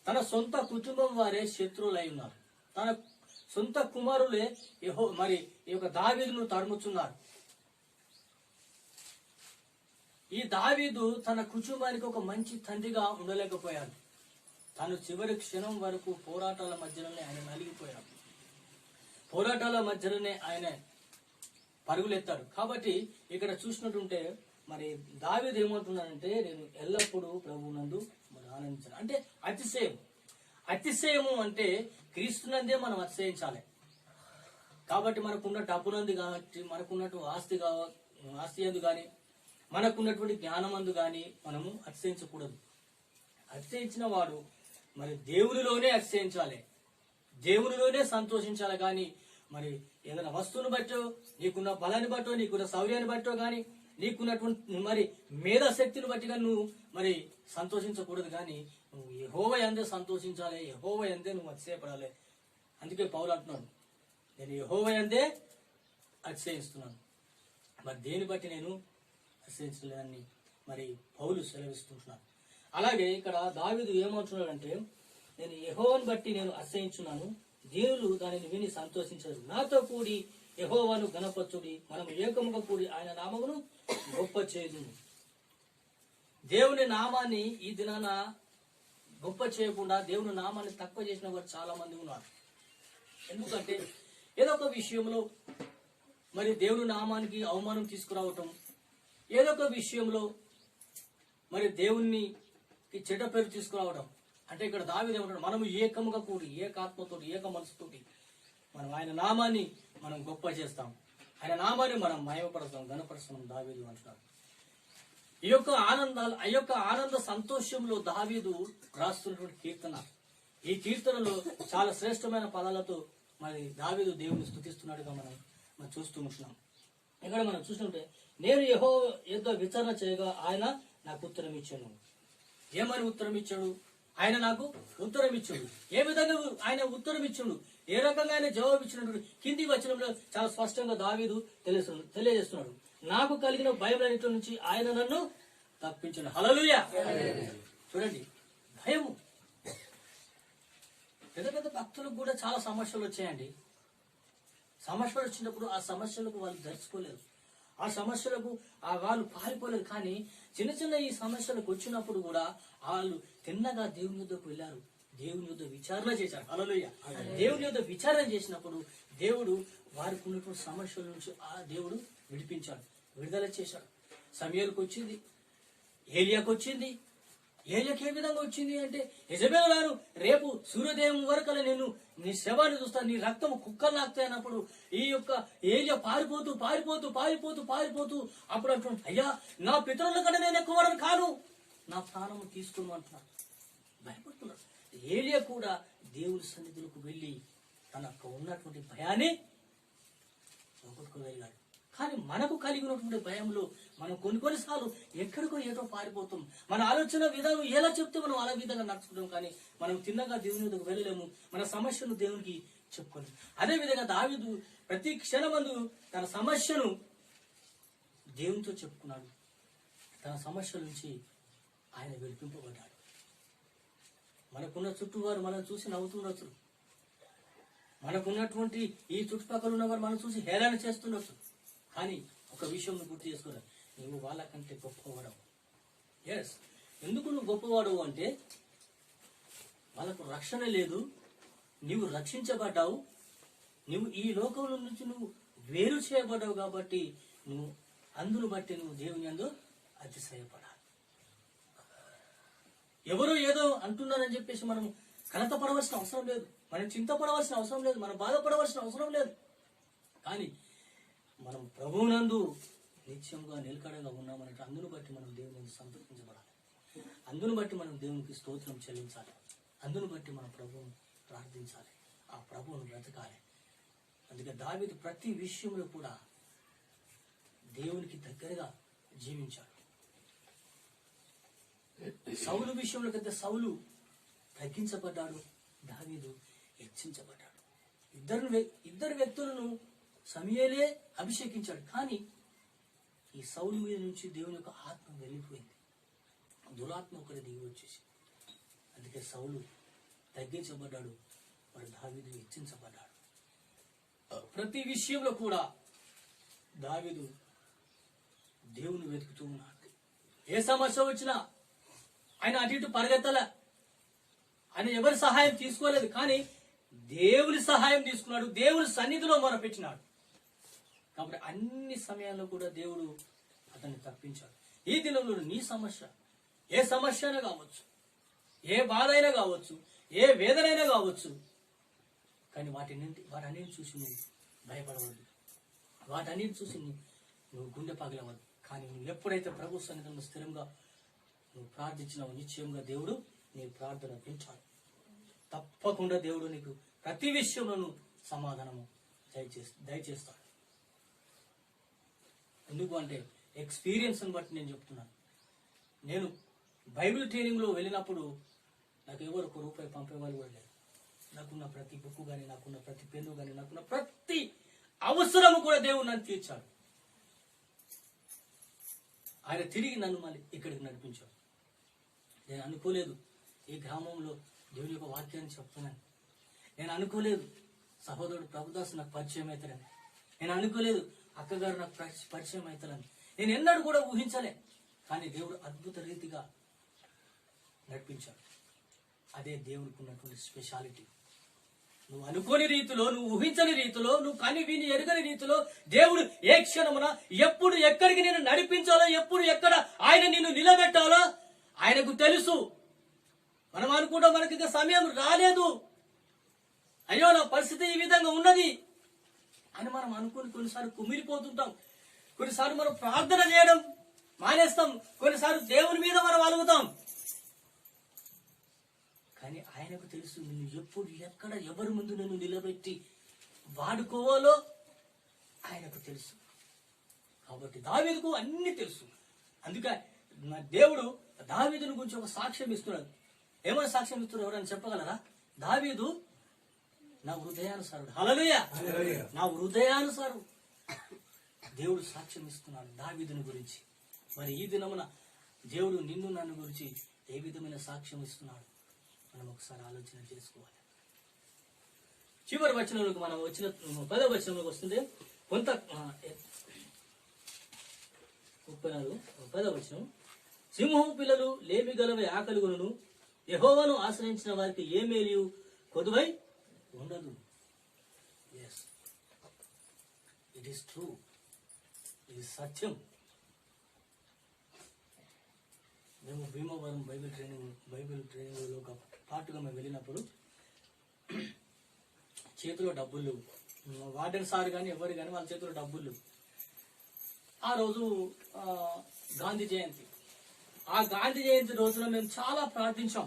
తన సొంత కుటుంబం వారే శత్రువులై ఉన్నారు, తన సొంత కుమారులే మరి ఈ యొక్క దావీదును తరుముచున్నారు. ఈ దావీదు తన కుటుంబానికి ఒక మంచి తండ్రిగా ఉండలేకపోయాడు. తను చివరి క్షణం వరకు పోరాటాల మధ్యలోనే ఆయన నలిగిపోయాడు, పోరాటాల మధ్యలోనే ఆయన పరుగులెత్తాడు. కాబట్టి ఇక్కడ చూసినట్టుంటే మరి దావీదు ఏమంటున్నాడంటే, నేను ఎల్లప్పుడూ ప్రభువునందు మరి ఆనందించాను. అంటే అతిశయము అంటే క్రీస్తునందే మనం అతిశయించాలి. కాబట్టి మనకున్న డబ్బునందు కాబట్టి, మనకున్నట్టు ఆస్తి అందు కానీ, మనకున్నటువంటి జ్ఞానమందు కానీ మనము అతిశయించకూడదు. అతిశయించిన వాడు మరి దేవునిలోనే అతిశయించాలి, దేవునిలోనే సంతోషించాలి. కానీ మరి ఏదైనా వస్తువును బట్టో, నీకున్న బలాన్ని బట్టో, నీకున్న శౌర్యాన్ని బట్టో కానీ, నీకున్నటువంటి మరి మేధాశక్తిని బట్టి కానీ నువ్వు మరి సంతోషించకూడదు. కానీ నువ్వు యెహోవా యందే సంతోషించాలి, యెహోవా యందే నువ్వు అతిశయపడాలి. అందుకే పౌలు అంటున్నాడు, నేను యెహోవా యందే అతిశయిస్తున్నాను. మరి దేని బట్టి నేను అతిశయించలేదని మరి పౌలు సెలవిస్తుంటున్నాను. అలాగే ఇక్కడ దావీదు ఏమంటున్నాడంటే, నేను యెహోవాను బట్టి నేను అతిశయించున్నాను, దీనులు దానిని విని సంతోషించరు. నాతో కూడి యెహోవాను గణపరచుడి, మనం ఏకముగా కూడి ఆయన నామమును గొప్ప చేయుదుము. దేవుని నామాన్ని ఈ దినాన గొప్ప చేయకుండా దేవుని నామాన్ని తక్కువ చేసిన వారు చాలా మంది ఉన్నారు. ఎందుకంటే ఏదో ఒక విషయంలో మరి దేవుని నామానికి అవమానం తీసుకురావటం, ఏదో ఒక విషయంలో మరి దేవుని చెడ్డ పేరు తీసుకురావడం. అంటే ఇక్కడ దావీదు ఏమంటాడు, మనము ఏకముగా కూడి, ఏకాత్మతోటి, ఏక మనసుతోటి మనం ఆయన నామాన్ని మనం గొప్ప చేస్తాం, ఆయన నామాన్ని మనం మహిమపడతాం, ఘనపరుస్తాం దావీదు అంటున్నాడు. ఈ యొక్క ఆనంద సంతోషంలో దావీదు రాస్తున్నటువంటి కీర్తన. ఈ కీర్తనలో చాలా శ్రేష్టమైన పదాలతో మరి దావీదు దేవుని స్తుతిస్తున్నాడుగా మనం చూస్తూ ఉంటున్నాం. ఇక్కడ మనం చూస్తుంటే, నేను యెహోవా యొద్ద విచారణ చేయగా ఆయన నాకు ఉత్తరం ఇచ్చాను. ఏమని ఉత్తరం ఇచ్చాడు? ఆయన నాకు ఉత్తరం ఇచ్చాడు. ఏ విధంగా ఆయన ఉత్తరం ఇచ్చాడు, ఏ రకంగా ఆయన జవాబు ఇచ్చినట్టు కింది వచనంలో చాలా స్పష్టంగా దావీదు తెలియజేస్తున్నాడు. నాకు కలిగిన భయములన్నిటి నుంచి ఆయన నన్ను తప్పించను. హల్లెలూయా. చూడండి, భయము. పెద్ద పెద్ద భక్తులకు కూడా చాలా సమస్యలు వచ్చాయండి. సమస్యలు వచ్చినప్పుడు ఆ సమస్యలకు వాళ్ళు ధరించుకోలేరు, ఆ సమస్యలకు వాళ్ళు పారిపోలేరు. కానీ చిన్న చిన్న ఈ సమస్యలకు వచ్చినప్పుడు కూడా వాళ్ళు తిన్నగా దేవుని యుద్ధకు వెళ్ళారు, దేవుని యుద్ధ విచారణ చేశారు. హల్లెలూయా. దేవుని యుద్ధ విచారణ చేసినప్పుడు దేవుడు వారికి ఉన్నటువంటి సమస్యల నుంచి ఆ దేవుడు విడిపించాడు, విడుదల చేశాడు. సమయాలకు వచ్చింది, ఏలియాకు వచ్చింది. ఏలియాకి ఏ విధంగా వచ్చింది అంటే, యెజబెలు గారు రేపు సూర్యోదయం వరకల్లా నేను నీ శవాన్ని చూస్తాను, నీ రక్తము కుక్కలు నాకుతాయి అన్నప్పుడు ఈ యొక్క ఏలియా పారిపోతూ పారిపోతూ పారిపోతూ పారిపోతూ అప్పుడు అంటున్నాడు, అయ్యా నా పితరుల కన్నా నేను ఎక్కువ వాడను కాను, నా ప్రాణము తీసుకుని అంటున్నాడు. భయపడుతున్నాడు. ఏలియా కూడా దేవుని సన్నిధులకు వెళ్ళి తనకు ఉన్నటువంటి భయాన్ని పోగొట్టుకు వెళ్ళాడు. కానీ మనకు కలిగి ఉన్నటువంటి భయంలో మనం కొన్నిసార్లు ఎక్కడికో ఏదో పారిపోతాం. మన ఆలోచన విధానం ఎలా చెప్తే మనం అలా విధంగా నడుచుకుంటాం. కానీ మనం తిన్నగా దేవుని మీదకు వెళ్ళలేము, మన సమస్యను దేవునికి చెప్పుకోలేము. అదే విధంగా దావీదు ప్రతి క్షణమందు తన సమస్యను దేవునితో చెప్పుకున్నాడు. తన సమస్యల నుంచి ఆయన విడిపింపబడ్డాడు. మనకున్న చుట్టూ వారు మనం చూసి నవ్వుతుండొచ్చు, మనకున్నటువంటి ఈ చుట్టుపక్కల ఉన్నవారు మనం చూసి హేళన చేస్తుండొచ్చు. కానీ ఒక విషయం నువ్వు గుర్తు చేసుకోరా, నువ్వు వాళ్ళకంటే గొప్పవాడవు. ఎస్, ఎందుకు నువ్వు గొప్పవాడవు అంటే వాళ్ళకు రక్షణ లేదు, నువ్వు రక్షించబడ్డావు, నువ్వు ఈ లోకంలో నుంచి నువ్వు వేరు చేయబడ్డావు. కాబట్టి నువ్వు అందును బట్టి నువ్వు దేవుని యందు అతిశయపడాలి. ఎవరో ఏదో అంటున్నారని చెప్పేసి మనం కలతపడవలసిన అవసరం లేదు, మనం చింతపడవలసిన అవసరం లేదు, మనం బాధపడవలసిన అవసరం లేదు. కానీ మనం ప్రభువునందు నిత్యంగా నిలకడగా ఉన్నామన్నట్టు అందును బట్టి మనం దేవుని సంతోషించబడాలి, అందును బట్టి మనం దేవునికి స్తోత్రం చెల్లించాలి, అందును బట్టి మన ప్రభువును ప్రార్థించాలి, ఆ ప్రభువును బ్రతకాలి. అందుకే దావీదు ప్రతి విషయంలో కూడా దేవునికి దగ్గరగా జీవించాడు. సౌలు విషయంలో కంటే సౌలు తగ్గించబడ్డాడు, దావీదు హెచ్చించబడ్డాడు. ఇద్దరు వ్యక్తులను సమూయేలే అభిషేకించాడు. కానీ ఈ సౌలు మీద నుంచి దేవుని యొక్క ఆత్మ వెళ్ళిపోయింది, దురాత్మ ఒకటి దిగి వచ్చేసి. అందుకే సౌలు తగ్గించబడ్డాడు, మరి దావీదు హెచ్చించబడ్డాడు. ప్రతి విషయంలో కూడా దావీదు దేవుని వెతుకుతూ ఉన్నాడు. ఏ సమస్య వచ్చినా ఆయన అటు ఇటు పరిగెత్తలే, ఆయన ఎవరి సహాయం తీసుకోలేదు. కానీ దేవుని సహాయం తీసుకున్నాడు, దేవుని సన్నిధిలో మొరపెట్టినాడు. కాబట్టి అన్ని సమయాల్లో కూడా దేవుడు అతన్ని తప్పించాడు. ఈ దినంలో నీ సమస్య ఏ సమస్య అయినా కావచ్చు, ఏ బాధ అయినా కావచ్చు, ఏ వేదనైనా కావచ్చు. కానీ వాటన్నిటిని చూసి నువ్వు భయపడవద్దు, వాటన్నిటిని చూసి నువ్వు గుండె పగలవద్దు. కానీ నువ్వు ఎప్పుడైతే ప్రభు సన్నిధిలో స్థిరంగా నువ్వు ప్రార్థించినావు, నిశ్చయంగా దేవుడు నీ ప్రార్థన వింటాడు. తప్పకుండా దేవుడు నీకు ప్రతి విషయంలోనూ సమాధానము దయచేస్తాడు. ఎందుకు అంటే ఎక్స్పీరియన్స్ని బట్టి నేను చెప్తున్నాను. నేను బైబిల్ ట్రైనింగ్లో వెళ్ళినప్పుడు నాకు ఎవరు ₹1 పంపేవాళ్ళు కూడా లేదు. నాకున్న ప్రతి బుక్ కానీ, నాకున్న ప్రతి పెన్ను కానీ, నాకున్న ప్రతి అవసరము కూడా దేవుడు నన్ను తీర్చాడు. ఆయన తిరిగి నన్ను మళ్ళీ ఇక్కడికి నడిపించాడు. నేను అనుకోలేదు ఈ గ్రామంలో దేవుని యొక్క వాక్యాన్ని చెప్తున్నాను. నేను అనుకోలేదు సహోదరుడు ప్రభుదాస్ నాకు పరిచయం అవుతారని. నేను అనుకోలేదు అక్కగారు నాకు పరిచయం అవుతారని. నేను ఎన్నడూ కూడా ఊహించలే. కానీ దేవుడు అద్భుత రీతిగా నడిపించాడు. అదే దేవుడికి ఉన్నటువంటి స్పెషాలిటీ. నువ్వు అనుకోని రీతిలో, నువ్వు ఊహించని రీతిలో, నువ్వు కని విని ఎరగని రీతిలో దేవుడు ఏ క్షణమున ఎప్పుడు ఎక్కడికి నేను నడిపించాలో, ఎప్పుడు ఎక్కడ ఆయన నిన్ను నిలబెట్టాలో ఆయనకు తెలుసు. మనం అనుకుంటాం మనకి ఇంకా సమయం రాలేదు, అయ్యో నా పరిస్థితి ఈ విధంగా ఉన్నది అని మనం అనుకుని కొన్నిసార్లు కుమిలిపోతుంటాం. కొన్నిసార్లు మనం ప్రార్థన చేయడం మానేస్తాం, కొన్నిసార్లు దేవుని మీద మనం అలుగుతాం. కానీ ఆయనకు తెలుసు నిన్ను ఎప్పుడు ఎక్కడ ఎవరి ముందు నిన్ను నిలబెట్టి వాడుకోవాలో ఆయనకు తెలుసు. కాబట్టి దావీదుకు అన్ని తెలుసు. అందుకే నా దేవుడు దావీదుని గురించి ఒక సాక్ష్యం ఇస్తున్నాడు. ఏమైనా సాక్ష్యం ఇస్తున్నాడు ఎవరైనా చెప్పగలరా? దావీదు నా హృదయానుసారుడు. హల్లెలూయా. నా హృదయానుసారుడు. దేవుడు సాక్ష్యం ఇస్తున్నాడు దావీదుని గురించి. మరి ఈ దినమున దేవుడు నిన్ను నన్ను గురించి ఏ విధమైన సాక్ష్యం ఇస్తున్నాడు మనం ఒకసారి ఆలోచన చేసుకోవాలి. చివరి వచనంలోకి మనం వచ్చిన 10వ వచనంలోకి వస్తుంది. కొంత 10వ వచనం, సింహము పిల్లలు లేమి గలవై ఆకలిగొనును, యెహోవాను ఆశ్రయించిన వారికి ఏ మేలు కొదువై ఉండదు. ఎస్, ఇట్ ఈస్ ట్రూ, ఇది సత్యం. మేము భీమవరం బైబిల్ ట్రైనింగ్లో ఒక పార్ట్గా మేము వెళ్ళినప్పుడు చేతిలో డబ్బులు, వార్డెన్ సార్ కానీ ఎవరు కానీ వాళ్ళ చేతిలో డబ్బులు. ఆ రోజు గాంధీ జయంతి. ఆ గాంధీ జయంతి రోజున మేము చాలా ప్రార్థించాం.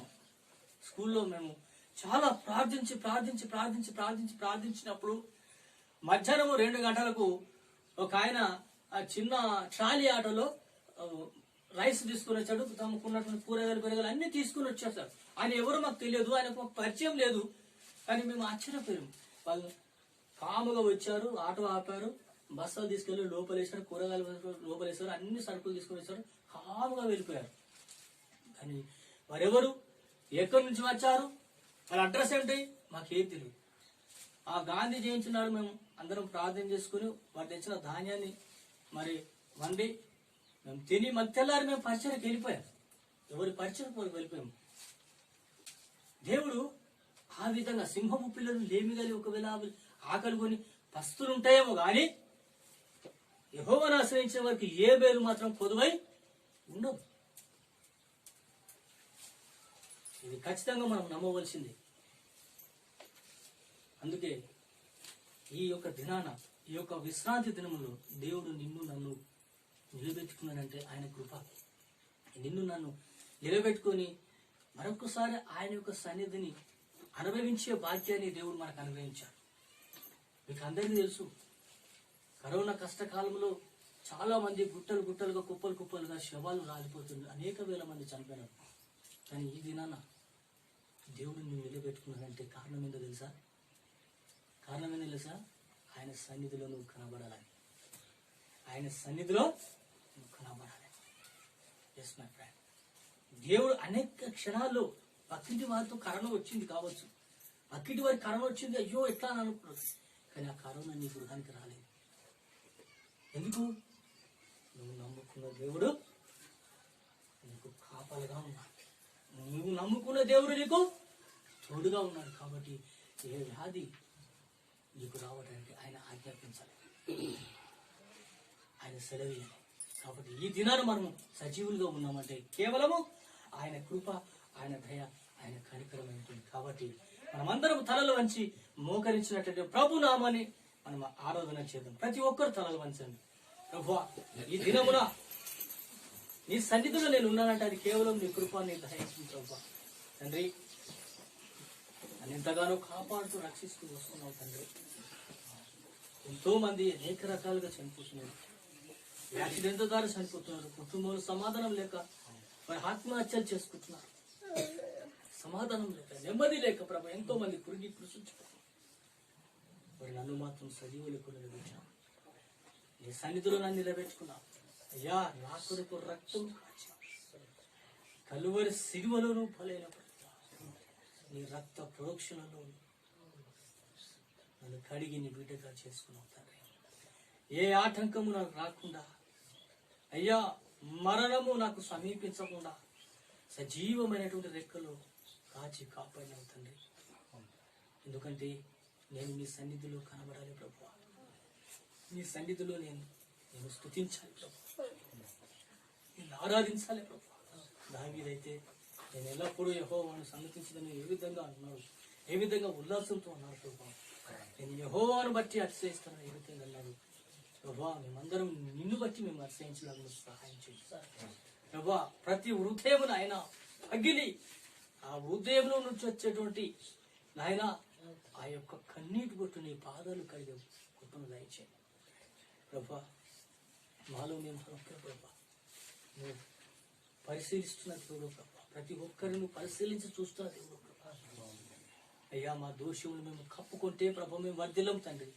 స్కూల్లో మేము చాలా ప్రార్థించినప్పుడు మధ్యాహ్నం 2 గంటలకు ఒక ఆయన చిన్న ట్రాలీ ఆటోలో రైస్ తీసుకుని వచ్చాడు. తమకున్నటువంటి కూరగాయలు అన్ని తీసుకుని వచ్చేసాడు. ఆయన ఎవరో మాకు తెలియదు, ఆయనకు పరిచయం లేదు. కానీ మేము ఆశ్చర్యపోయాము. వాళ్ళు కాముగా వచ్చారు, ఆటో ఆపారు, బస్తాలు తీసుకెళ్లి లోపలేసారు, కూరగాయలు లోపలేసారు, అన్ని సరుకులు తీసుకుని వచ్చారు, కాముగా వెళ్ళిపోయారు. కానీ వారెవరు, ఎక్కడి నుంచి వచ్చారు, వాళ్ళ అడ్రస్ ఏంటి మాకేం తెలియదు. ఆ గాంధీ జయంతి నాడు మేము అందరం ప్రార్థన చేసుకుని వారు తెచ్చిన ధాన్యాన్ని మరి వండి మేము తిని మళ్ళీ తెల్లారి మేము పరిచయకి వెళ్ళిపోయాం. ఎవరి పరిచయం వెళ్ళిపోయాము. దేవుడు ఆ విధంగా సింహపు పిల్లలు లేమిగలి ఒకవేళ ఆకలి కొని పస్తులు ఉంటాయేమో గాని యెహోవాను ఆశ్రయించిన వారికి ఏ మేలు మాత్రం కొదువై ఉండదు. ఇది ఖచ్చితంగా మనం నమ్మవలసింది. అందుకే ఈ యొక్క దినాన, ఈ యొక్క విశ్రాంతి దినములో దేవుడు నిన్ను నన్ను నిలబెట్టుకున్నాడంటే ఆయన కృప. నిన్ను నన్ను నిలబెట్టుకొని మరొకసారి ఆయన యొక్క సన్నిధిని అనుభవించే భాగ్యాన్ని దేవుడు మనకు అనుభవించాడు. మీకు అందరికీ తెలుసు, కరోనా కష్టకాలంలో చాలా మంది గుట్టలుగా కుప్పలుగా శవాలు రాలిపోతుంది, అనేక వేల మంది చనిపోయినారు. కానీ ఈ దినాన దేవుడు నువ్వు నిలబెట్టుకున్నాడంటే కారణం ఏంటో తెలుసా? ఆయన సన్నిధిలో నువ్వు కనబడాలని. ఆయన సన్నిధిలో నువ్వు కనబడాలని. ఎస్ మై ఫ్రెండ్, దేవుడు అనేక క్షణాల్లో పక్కింటి వారితో కరోనా వచ్చింది కావచ్చు, పక్కింటి వారికి కరోనా వచ్చింది, అయ్యో ఎట్లా అని అనుకుంటారు. కానీ ఆ కరోనా నీ గృహానికి రాలేదు. ఎందుకు? నువ్వు నమ్ముకున్న దేవుడు నీకు కాపలుగా ఉన్నాడు. నువ్వు నమ్ముకున్న దేవుడు నీకు తోడుగా ఉన్నాడు. కాబట్టి ఏ వ్యాధి నీకు రావడానికి ఆయన ఆజ్ఞాపించాలి, ఆయన సెలవేయాలి. కాబట్టి ఈ దినాన్ని మనము సజీవులుగా ఉన్నామంటే కేవలము ఆయన కృప, ఆయన దయ, ఆయన కనికరం ఉంటుంది. కాబట్టి మనమందరం తలలు వంచి మోకరించినట్లయితే ప్రభు నామాన్ని మనం ఆరాధన చేద్దాం. ప్రతి ఒక్కరు తలలు వంచండి. ప్రభువా, ఈ దినమున నీ సన్నిధిలో నేను ఉన్నానంటే అది కేవలం నీ కృప, నీ దయ. ప్రభువా తండ్రి, నన్ను ఎంతగానో కాపాడుతూ రక్షిస్తూ వస్తున్నావు తండ్రి. ఎంతో మంది అనేక రకాలుగా చనిపోతున్నారు, యాక్సిడెంట్ ద్వారా చనిపోతున్నారు, కుటుంబంలో సమాధానం లేక మరి ఆత్మహత్యలు చేసుకుంటున్నారు, సమాధానం లేక, నెమ్మది లేక ప్రభు ఎంతో మంది కృషించుకున్నారు. మరి నన్ను మాత్రం సజీవులకు నిలబెట్టావు, నీ సన్నిధిలో నన్ను నిలబెట్టుకున్నావు. అయ్యా, నా కొరకు రక్తం కలువరి సిలువలోనూ బలైన నీ రక్త ప్రోక్షణలో నన్ను కడిగి నీ బిడ్డగా చేసుకున్నావు తండ్రి. ఏ ఆటంకము నాకు రాకుండా, అయ్యా మరణము నాకు సమీపించకుండా సజీవమైనటువంటి రెక్కలు కాచి కాపాడినావు తండ్రి. ఎందుకంటే నేను నీ సన్నిధిలో కనబడాలి ప్రభువా, నీ సన్నిధిలో నేను స్తుతించాలి ప్రభువా, నేను ఆరాధించాలి ప్రభువా. దావీదైతే నేను ఎల్లప్పుడూ యెహోవాను సన్నతించదని ఏ విధంగా అన్నాడు, ఏ విధంగా ఉల్లాసంతో అన్నాడు ప్రభువా. నేను యెహోవాను బట్టి అతిశయిస్తాను ఏ విధంగా అన్నాడు ప్రభువా. మేమందరం నిన్ను బట్టి మేము అతిశయించడానికి సహాయం చేస్తాం ప్రభువా. ప్రతి హృదయమును ఆయన పగిలి ఆ హృదయంలో నుంచి వచ్చేటువంటి నాయన ఆ యొక్క కన్నీటి బొట్టు నీ పాదాలు కలిగే కృపను దయచేయండి ప్రభువా. మాలో మేము ప్రభువా నువ్వు పరిశీలిస్తున్న దేవుడు ప్రభా, ప్రతి ఒక్కరిని పరిశీలించి చూస్తున్న దేవుడు ప్రభా. అయ్యా, మా దోషములు మేము కప్పుకుంటే ప్రభు మేము వర్ధిల్లం తండ్రి.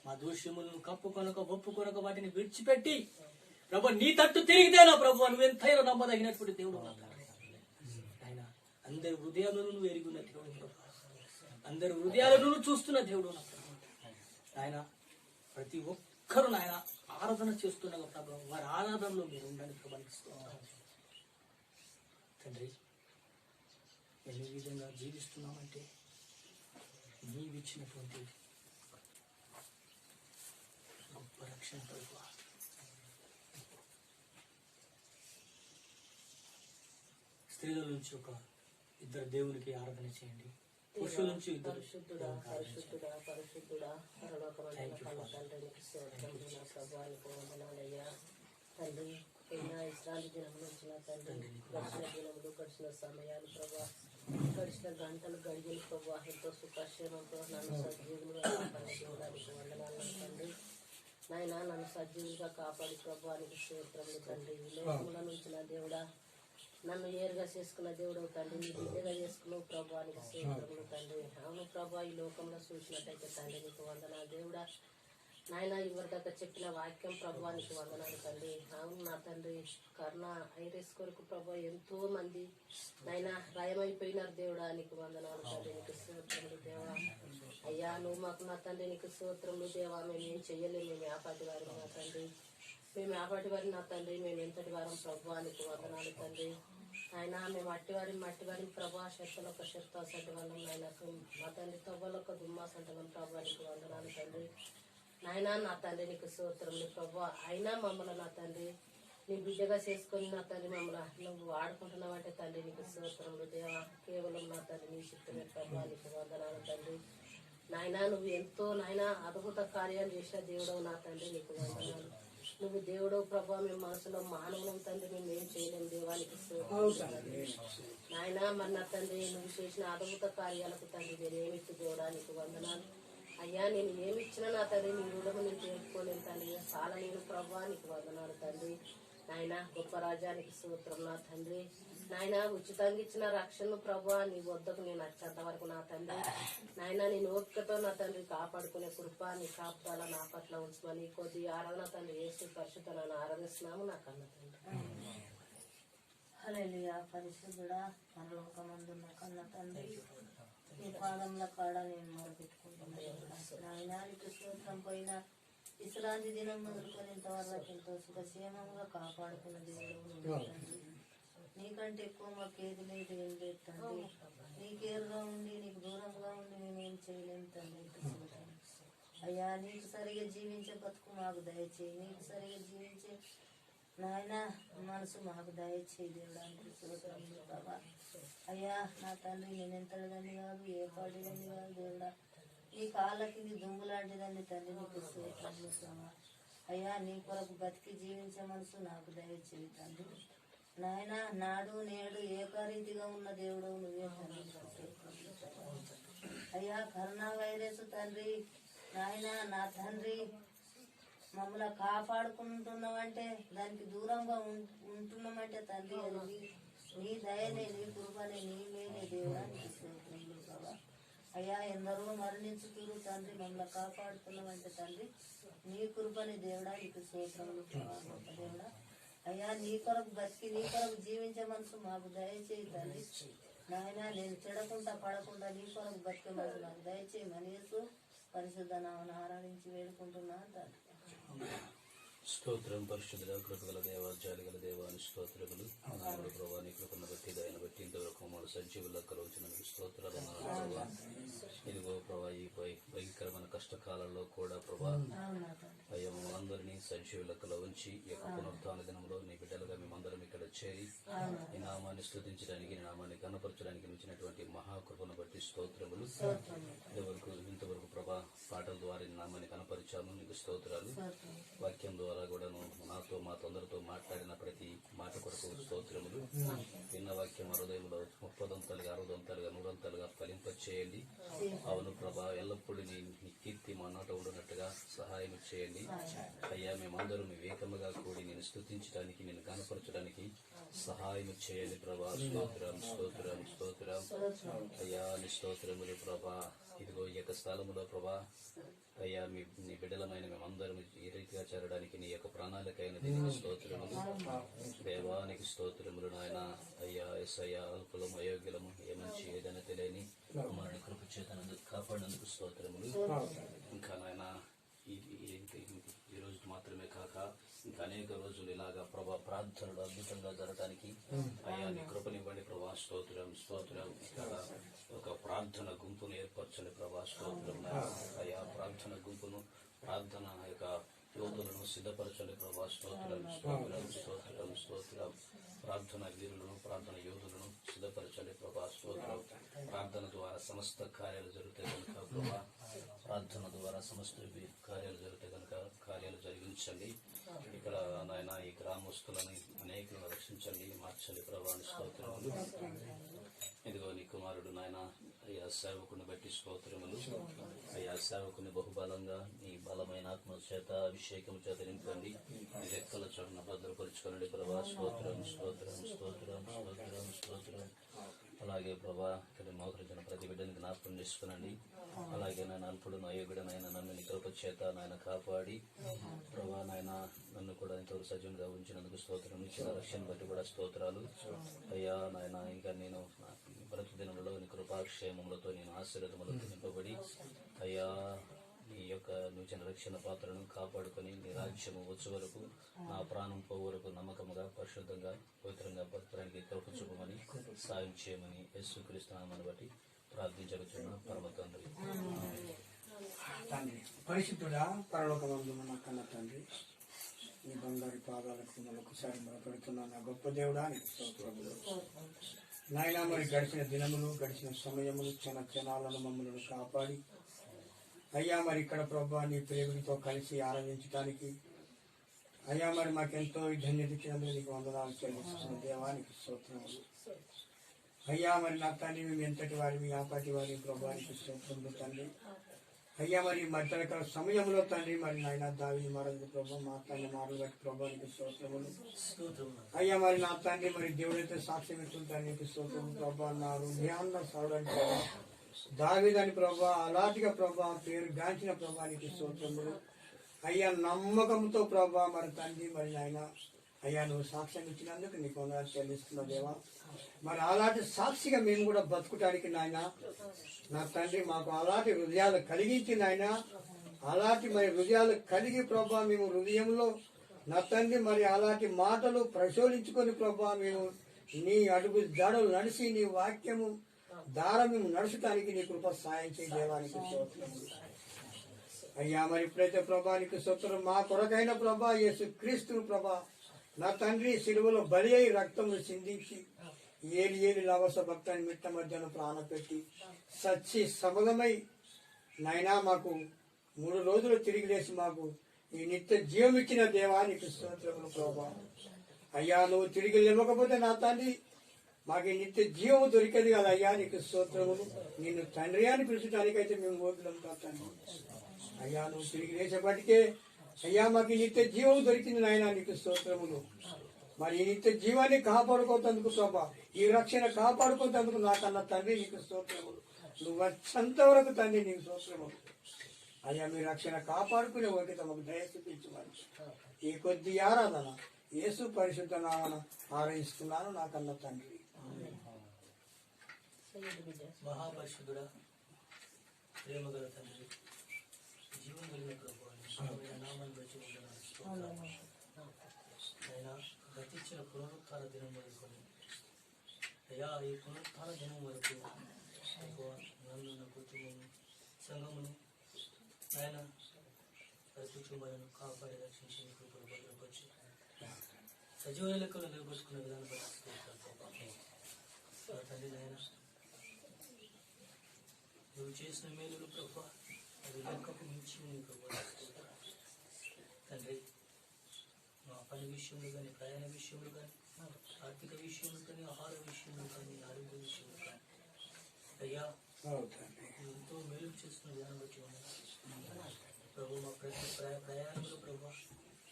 మా దూష్యములను కప్పుకొనక ఒప్పుకొనక వాటిని విడిచిపెట్టి ప్రభు నీ తట్టు తిరిగితేనా ప్రభు నువ్వు ఎంతైనా నమ్మదగినటువంటి దేవుడు నా తండ్రి. ఆయన అందరి హృదయాలను నువ్వు ఎరుగున్న దేవుడు ప్రభు, అందరి హృదయాలను చూస్తున్న దేవుడు నా ప్రభు. ఆయన ప్రతి ఒక్కరు నాయన ఆరాధన చేస్తున్న ప్రభు, వారి ఆరాధనలో మీరు ఉండండి ప్రభావిస్తున్నాను తండ్రి. మేము ఈ విధంగా జీవిస్తున్నామంటే నీవిచ్చినటువంటి గొప్ప రక్షణ ప్రభు. స్త్రీల నుంచి ఒక ఇద్దరు దేవునికి ఆరాధన చేయండి, పురుషుల నుంచి ఇద్దరు పరిశుద్ధుడా పరిశుద్ధుడా పరిశుద్ధుడా పరలోకమందున కన్న తండ్రి నీకు స్తోత్రములు నా ప్రభువానికి వందనాలయ్యా. తండ్రి ఎన్నో విశ్రాంతి దినములు వచ్చిన తండ్రి, గడిచిన దినములు గడిచిన సమయాలు ప్రభా, గడిచిన గంటలు గడిగిన ప్రభా, ఎంతో సుఖక్షేమంతో నన్ను సజీవులుగా కాపాడే దేవుడానికి వందనాలు తండ్రి. నాయన నన్ను సజీవులుగా కాపాడి ప్రభువానికి స్తోత్రములు తండ్రి. లోకముల నుంచి నా దేవుడా నన్ను ఏరుగా చేసుకున్న దేవుడు తండ్రి, నీ బిడ్డగా చేసుకున్నావు ప్రభువానికి స్తోత్రములు తండ్రి. అవును ప్రభా, ఈ లోకంలో చూసినట్టయితే తండ్రి నీకు వందనాలు దేవుడా. నాయన ఇవరిదాకా చెప్పిన వాక్యం ప్రభువానికి వందనాలు తండ్రి. అవును నా తండ్రి, కరోనా వైరస్ కొరకు ప్రభా ఎంతో మంది నాయన భయమైపోయినారు దేవుడా, నీకు వందనాలు తండ్రి, నీకు స్తోత్రములు దేవా. అయ్యా నువ్వు మాకు నా తండ్రి నీకు స్తోత్రములు దేవా. మేము ఏం చెయ్యలేము, మేము వ్యాపాటి వారి నా తండ్రి, మేము వ్యాపాటి వారి నా తండ్రి, మేము ఎంతటి వారం ప్రభువానికి వందనాలు తండ్రి. ఆయన మేము మట్టివారి ప్రభా, శక్తులు ఒక శక్తి అసంటి వాళ్ళం నాయనకు నా తండ్రి, తవ్వలు ఒక దుమ్మాసంటి వాళ్ళం ప్రభువానికి వందనాలు తండ్రి. నాయన నా తండ్రి నీకు స్తోత్రములు ప్రభా. అయినా మమ్మల్ని నా తండ్రి నీ బిడ్డగా చేసుకొని నా తండ్రి మమ్మల్ని నువ్వు వాడుకుంటున్నావంటే తండ్రి నీకు స్తోత్రములు దేవా. కేవలం నా తండ్రి నీ శక్తిని ప్రభా నీకు వందనాలు తండ్రి. నాయన నువ్వు ఎంతో నాయన అద్భుత కార్యాలు చేసిన దేవుడవు నా తండ్రి, నీకు వందనాలు. నువ్వు దేవుడు ప్రభా, మేము మనసులో మానవులం తండ్రి, మేము ఏం చేయలేము దేవానికి నాయన. మరి నా తండ్రి నువ్వు చేసిన అద్భుత కార్యాలకు తండ్రి నేనేమిచ్చు దేవుడా నీకు వందనాలు. అయ్యా నేను ఏమి ఇచ్చినా నా తండ్రి నీ రుణము నేను చేరుకోలేను తండ్రి, చాలా నేను ప్రభా నీకు వందనాలు తండ్రి. నాయన గొప్ప రాజానికి స్తోత్రం నా తండ్రి. నాయన ఉచితంగా ఇచ్చిన రక్షణ ప్రభా నీ వద్దకు నేను వచ్చేంత వరకు నా తండ్రి, నాయన నేను ఓపికతో నా తండ్రి కాపాడుకునే కృప నీ కాపుతాల నా పట్ల ఉంచమని కొద్ది ఆరాధన తండ్రి యేసు పరిశుద్ధ నన్ను ఆరాధిస్తున్నాము నా కన్న తండ్రి. హల్లెలూయా. పరిశుద్ధుడా పరలోకమందున్న కన్న తండ్రి, నీ పాదముల కాడ నేను మొదలుపెట్టుకుంటున్నాను నాయన. నీకు స్తోత్రం. పోయిన విశ్రాంతి దినం మొదలుకొని ఇంతవరకు ఎంతో సుఖక్షేమంగా కాపాడుకున్న దేవుడు తండ్రి. నీకంటే ఎక్కువ మాకు ఏది లేదు, ఏం లేదు తండ్రి. నీకేరుగా ఉండి నీకు దూరంగా ఉండి మేమేం చేయలేము తండ్రి. అయ్యా నీకు సరిగా జీవించే బతుకు మాకు దయచేయి, నీకు సరిగా జీవించే నాయన మనసు మాకు దయచేయి దేవుడానికి స్తోత్రములు ప్రభా. అయ్యా నా తండ్రి నేను ఎంతటిదని కాదు, ఏ పాటిదని కాదు దేవుడా, నీ కాళ్ళకి నీ దుమ్ము లాంటిదండి తండ్రి, నీకు స్తోత్రములు ప్రభా. అయ్యా నీ కొరకు బతికి జీవించే మనసు నాకు దయచేయి తండ్రి. నాయన నాడు నేడు ఏకరీతిగా ఉన్న దేవుడు నువ్వే తండ్రి. అయ్యా కరోనా వైరస్ తండ్రి నాయన నా తండ్రి మమ్మల్ని కాపాడుకుంటున్నామంటే దానికి దూరంగా ఉంటున్నామంటే తండ్రి అది నీ దయనే, నీ కృపనే, నీ మేలే దేవుడా నీకు స్తోత్రములు ప్రభా. అయ్యా ఎందరో మరణించుతురు తండ్రి, మమ్మల్ని కాపాడుతున్నామంటే తండ్రి నీ కృపని దేవుడా నీకు స్తోత్రములు ప్రభా. దేవుడా అయ్యా నీ కొరకు బతికి నీ కొరకు జీవించే మనసు మాకు దయచేయి తండ్రి. నాయన నేను చెడకుండా పడకుండా నీ కొరకు బతికే మనసు నాకు దయచేయి మనసు పరిశుద్ధ నామమున ఆరాధించి వేడుకుంటున్నా తండ్రి. స్తోత్రం. పరిశుద్ధుల కృపగల దేవ, జాలిగల దేవాని స్తోత్రములు. నామములు ప్రభా నీ కృపను బట్టి దయను బట్టి ఇంతవరకు మమ్మల్ని సజీవుల కలుగుతున్నందుకు స్తోత్రాలు ప్రభా. ఇదిగో ప్రభా ఈ భయంకరమైన కష్టకాలంలో కూడా ప్రభా అయ్యా మమ్మల్ందరినీ సజీవులకలో ఉంచి ఈ యొక్క పునరుత్థాన దినంలో నీ బిడ్డలుగా మేమందరం ఇక్కడ చేరి ఈ నామాన్ని స్తుతించడానికి, నీ నామాన్ని కనపరచడానికి ఇచ్చినటువంటి మహాకృపను బట్టి స్తోత్రములు. ఇంతవరకు ప్రభా పాటల ద్వారా నీ నామాన్ని కనపరిచాము, నీకు స్తోత్రాలు. వాక్యం ద్వారా ద్వారా కూడాను నాతో మా తొందరతో మాట్లాడిన ప్రతి మాట కొరకు స్తోత్రములు. విన్న వాక్యం హృదయంలో 30 60 100 ఫలింపచేయండి. అవును ప్రభా, ఎల్లప్పుడూ నీ కీర్తి మా నోట ఉండునట్టుగా సహాయం చేయండి అయ్యా. మేమందరం వివేకముగా కూడి నేను స్తుతించడానికి, నేను కనపరచడానికి సహాయం చేయండి ప్రభా. స్తోత్రం స్తోత్రం స్తోత్రం అయ్యా. నీ స్తోత్రములు ప్రభా. ఇదిగో ఈ యొక్క స్థలములో ప్రభా అయ్యా, నీ బిడ్డలమైన మేమందరం ఈ రీతిగా చేరడానికి నీ యొక్క ప్రణాళికైనది నీకు స్తోత్రములు. దేవానికి స్తోత్రములు నాయన. అయ్యా ఎస్ఐయా, అల్పులము అయోగ్యులము, ఏ మంచి ఏదైనా తెలియని మమ్మల్ని కృప చేతనందుకు కాపాడినందుకు స్తోత్రములు. ఇంకా నాయన ఈ రోజు మాత్రమే కాక ఇంకా అనేక రోజులు ఇలాగా ప్రభా ప్రార్థనలు అద్భుతంగా జరగడానికి అయ్యా నీ కృపనివ్వండి ప్రభా. స్తోత్రం స్తోత్రం. ఇక్కడ ఒక ప్రార్థన గుంపును ఏర్పరచండి ప్రభా. స్తోత్రం అయ్యా. ప్రార్థన గుంపును, ప్రార్థన యొక్క యోధులను సిద్ధపరచండి ప్రభా. స్తోత్రం స్తోత్రం స్తోత్రం స్తోత్రం. ప్రార్థన వీరులను, ప్రార్థన యోధులను సిద్ధపరచండి ప్రభా. స్తోత్రం. ప్రార్థన ద్వారా సమస్త కార్యాలు జరుగుతాయి కనుక ప్రభా, ప్రార్థన ద్వారా సమస్త కార్యాలు జరుగుతాయి కనుక కార్యాలు జరిగించండి. ఇక్కడ నాయన ఈ గ్రామస్తులను అనేకులను రక్షించండి, మార్చండి ప్రభా. స్తోత్రములు. ఇదిగో నీ కుమారుడు నాయన అయ్యా సేవకుని బట్టి స్తోత్రములు అయ్యా. సేవకుని బహుబలంగా నీ బలమైన ఆత్మ చేత అభిషేకం చేత నింపండి. నీ రెక్కల చోటున భద్రపరుచుకోండి ప్రభా. స్తోత్రం స్తోత్రం స్తోత్రం స్తోత్రం స్తోత్రం. అలాగే ప్రభా, ఇక్కడ మోకరించిన ప్రతి బిడ్డని జ్ఞాపకం చేసుకునండి. అలాగే నాయన అల్పుడు అయోగ్యుడనైనా నన్ను నీ కృప చేత నాయన కాపాడి ప్రభా నాయన నన్ను కూడా ఇంతవరకు సజీవంగా ఉంచినందుకు స్తోత్రం. ఇచ్చిన రక్షణ బట్టి కూడా స్తోత్రాలు అయ్యా నాయన. ఇంకా నేను బ్రతుదినంలో నీ కృపాక్షేమములతో నేను ఆశీర్వాదములతో నింపబడి అయ్యా నీ యొక్క నూతన రక్షణ పాత్రను కాపాడుకొని నీ రాజ్యము వచ్చే వరకు, నా ప్రాణం పోవు వరకు నమ్మకముగా పరిశుద్ధంగా పవిత్రంగా బతకడానికి కృప చూపమని సాయం చేయమని యేసుక్రీస్తు నామమును బట్టి ప్రార్థించవచ్చును పరమ తండ్రి. తండ్రి పరిశుద్ధుడా, పరలోకమందున నా కన్న తండ్రి, నీ బంగారు పాదాలకు మరొకసారి మొరపెడుతున్నాను. నా గొప్ప దేవుడా నీకు స్తోత్రములు నాయనా. మరి గడిచిన దినములు, గడిచిన సమయములు, క్షణాలను మమ్మల్ని కాపాడి అయ్యా మరి ఇక్కడ ప్రభా నీ ప్రేమితో కలిసి ఆరాధించడానికి అయ్యా మరి మాకెంతో ధన్యత ఇచ్చినందుకు నీకు వందనాలు చెల్లిస్తున్న దేవానికి స్తోత్రములు అయ్యా. మరి నా తండ్రి మేము ఎంతటి వారి మీ ఆపాటి వారి ప్రభానికి స్తోత్రములు తండ్రి అయ్యా. మరి మధ్యరకాల సమయంలో తండ్రి మరి నాయన దావీదు మహారాజు ప్రభా మాట్లాడిన మాటలు బట్టి ప్రభానికి స్తోత్రములు అయ్యా. మరి నా తండ్రి మరి దేవుడైతే సాక్ష్యం ఇస్తుంటాను నీకు స్తోత్రము ప్రభా. నా హృదయాన్న సౌడానికి దావీదని ప్రభా అలాంటిగా ప్రభా పేరు గాంచిన ప్రభానికి స్తోత్రములు అయ్యా. నమ్మకంతో ప్రభా మరి తండ్రి మరి నాయన అయ్యా నువ్వు సాక్ష్యం ఇచ్చినందుకు నీకు వందనాలు చెల్లిస్తున్నా దేవా. మరి అలాంటి సాక్షిగా మేము కూడా బతుకుటానికి నాయన నా తండ్రి మాకు అలాంటి హృదయాలు కలిగించి నాయన అలాంటి మరి హృదయాలు కలిగి ప్రభా మేము హృదయంలో నా తండ్రి మరి అలాంటి మాటలు ప్రశోధించుకొని ప్రభా మేము నీ అడుగు జాడలు నడిచి నీ వాక్యము దార మేము నడచడానికి నీ కృప సాయం చేయ దేవానికి అయ్యా. మరి ఇప్పుడైతే ప్రభానికి స్తోత్రం. మా కొరకైన ప్రభా యేసు క్రీస్తును ప్రభా నా తండ్రి సిలువలో బలి అయి రక్తము సిందించి ఏలి లవస భక్తాన్ని మిట్ట మధ్యన ప్రాణం పెట్టి సచ్చి సమగమై నాయనా మాకు 3 రోజులు తిరిగి లేచి మాకు ఈ నిత్య జీవం ఇచ్చిన దేవానికి స్తోత్రములు ప్రభా అయ్యా. నువ్వు తిరిగి లేవకపోతే నా తండ్రి మాకు నిత్య జీవము దొరికేది కదా అయ్యా. నీకు స్తోత్రములు. నిన్ను తండ్రి అని పిలిచడానికైతే మేము ఓపికం తండ్రి అయ్యా. నువ్వు తిరిగి లేచేపటికే అయ్యా మాకు నిత్య జీవము దొరికింది నాయన నీకు స్తోత్రములు. మరి ఈ నిత్య జీవాన్ని కాపాడుకోతందుకు ప్రభా, ఈ రక్షణ కాపాడుకోతందుకు నాకన్నా తండ్రి నీకు స్తోత్రములు. నువ్వు వచ్చేంత వరకు తండ్రి నీకు స్తోత్రములు అయ్యా. మీ రక్షణ కాపాడుకునే ఓపిక మాకు దయచూపించమని ఈ కొద్ది ఆరాధన యేసు పరిశుద్ధ నామన ఆరాధిస్తున్నాను నాకన్నా తండ్రి. మహాపరిశుద్ధుడా, ప్రేమగల తండ్రి, జీవం కలిగిన ప్రభువా నామాన్ని బట్టి అయినా గతించిన పునరుత్థాన దినం మొదలుకొని అయ్యా ఈ పునరుత్థాన దినం వరకు నన్ను నా కుటుంబము సంఘమును ఆయన కుటుంబాలను కాపాడి రక్షించి కృపలు భద్రపరిచి సజీవ లెక్కలు నిలబెట్టుకునే విధానం బట్టి తండ్రి నాయన నువ్వు చేసిన మేలులు ప్రభా అది లెక్కకు మించి ప్రభా తండ్రి పని విషయంలో కానీ, ప్రయాణ విషయంలో కానీ, ఆర్థిక విషయంలో కానీ, ఆహార విషయంలో కానీ, ఆరోగ్య విషయంలో కానీ అయ్యా ఎంతో మేలు చేస్తున్న విధానం బట్టి ప్రభు మా ప్రతి ప్రయాణంలో ప్రభు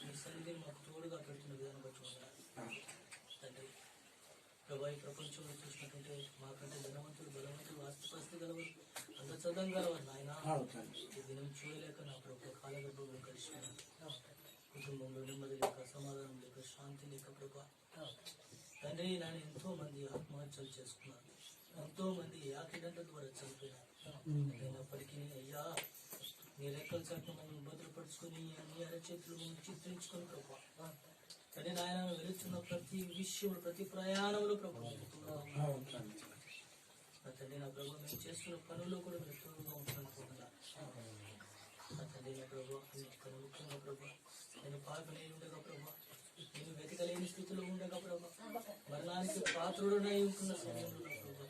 మీ సన్నిధిని మాకు తోడుగా పెడుతున్న విధానం బట్టి తండ్రి ప్రభా ఈ ప్రపంచంలో చూసినట్టుంటే మాకంటే ధనవంతులు, బలవంతులు, ఆస్తిపాస్తి గలవారు, అందచదం గలవారు నాయన ఈ దినం చూడలేక నా ప్రభు కాలగర్భంలో కలిసిపోయాను. కుటుంబంలో నెమ్మది లేక, సమాధానం లేక, శాంతి లేక ప్రభా తండ్రి నాయన ఎంతో మంది ఆత్మహత్యలు చేసుకున్నారు, ఎంతో మంది యాక్సిడెంట్ల ద్వారా చనిపోయినారు. అయినప్పటికీ అయ్యా నీ రెక్కల చాటును మమ్మల్ని భద్రపరుచుకొని నీ అరచేతులు మమ్మల్ని చిత్రించుకొని ప్రభా కానీ నాయన వెళుతున్న ప్రతి విషయంలో, ప్రతి ప్రయాణంలో ప్రభు తండ్రి నా ప్రభు మేము చేస్తున్న పనుల్లో కూడా మీరు తోడుగా ఉంటున్నాను. తండ్రి నా ప్రభు అన్నిటికన్నా ముఖ్యంగా ప్రభు నేను పాపని ఉండగా ప్రభు నేను వెతకలేని స్థితిలో ఉండగా ప్రభు మరణానికి పాత్రుడనై ఉంటున్న సమయంలో ప్రభు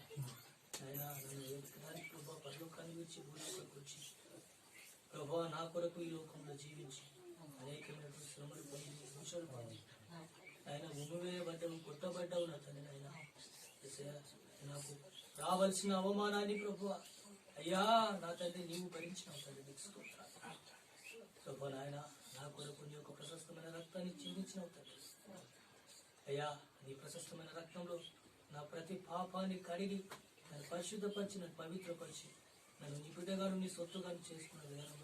ఆయన నన్ను వెతకడానికి ప్రభు పరలోకాన్ని విడిచి భూలోకానికి వచ్చి ప్రభు నా కొరకు ఈ లోకంలో జీవించి అనేకమైన శ్రమలు పొంది, హింసలు పొంది ఆయన ఉమ్మివేయబడ్డవు, కొట్టబడ్డావు నా తండ్రి. ఆయన నాకు రావాల్సిన అవమానాన్ని ప్రభు అయ్యా నా తండ్రి నీవు భరించినావు తండ్రి. ప్రభు నాయన నా కొరకు నీ యొక్క ప్రశస్తమైన రక్తాన్ని చిందించినావు తండ్రి. అయ్యా నీ ప్రశస్తమైన రక్తంలో నా ప్రతి పాపాన్ని కడిగి నన్ను పరిశుద్ధపరిచి, నన్ను పవిత్రపరిచి, నన్ను నీ బిడ్డగాను నీ సొత్తుగాను చేసుకున్న విధానం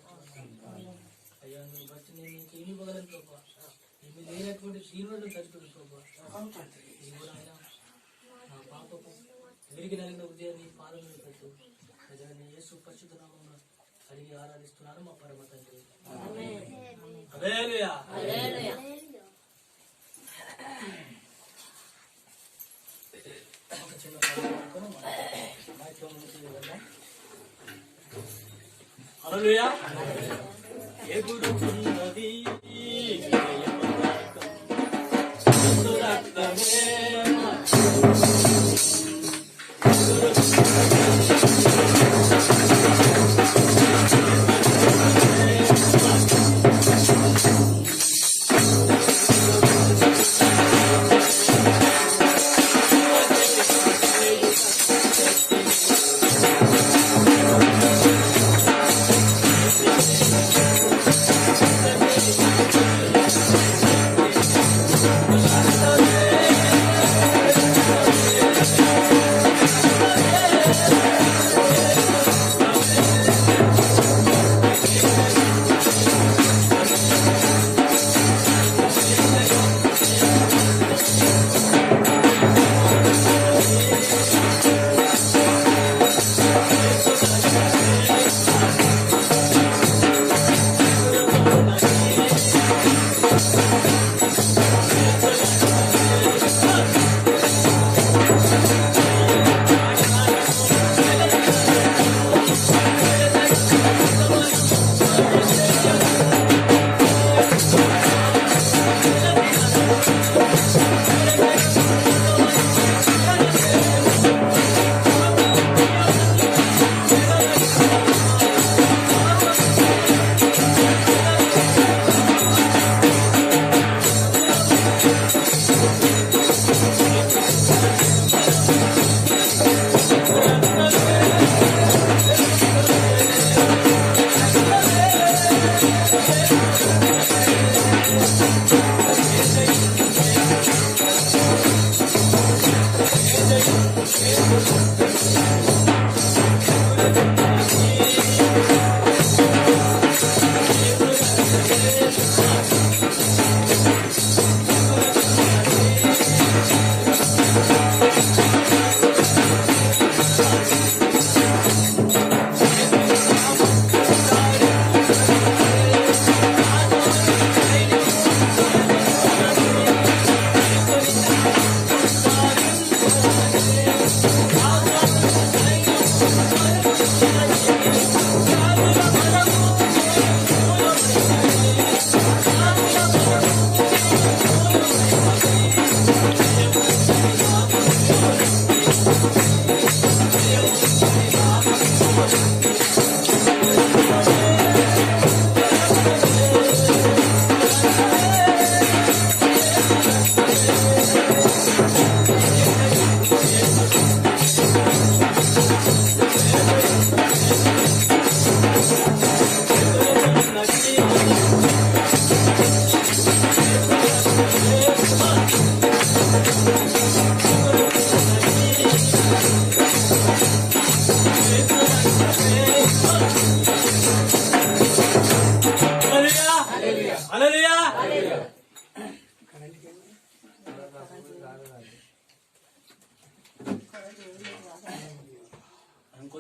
అయ్యా నువ్వు బట్టి నేను నీకు ఏమి ఇవ్వగలను ప్రభా. ఏమి లేనటువంటి దీనులను తడుపుడు ప్రభా. నీవు నాయన నా పాపకు విరిగి నలిగిన ఉదయాన్ని పాలనలు పెట్టు. ప్రజలని యేసు పరిశుద్ధ నామమున అడిగి ఆరాధిస్తున్నాను మా పరమ తండ్రి. హల్లెలూయా. ఒక చిన్న హల్లెలూయా. ఎగురుతున్నది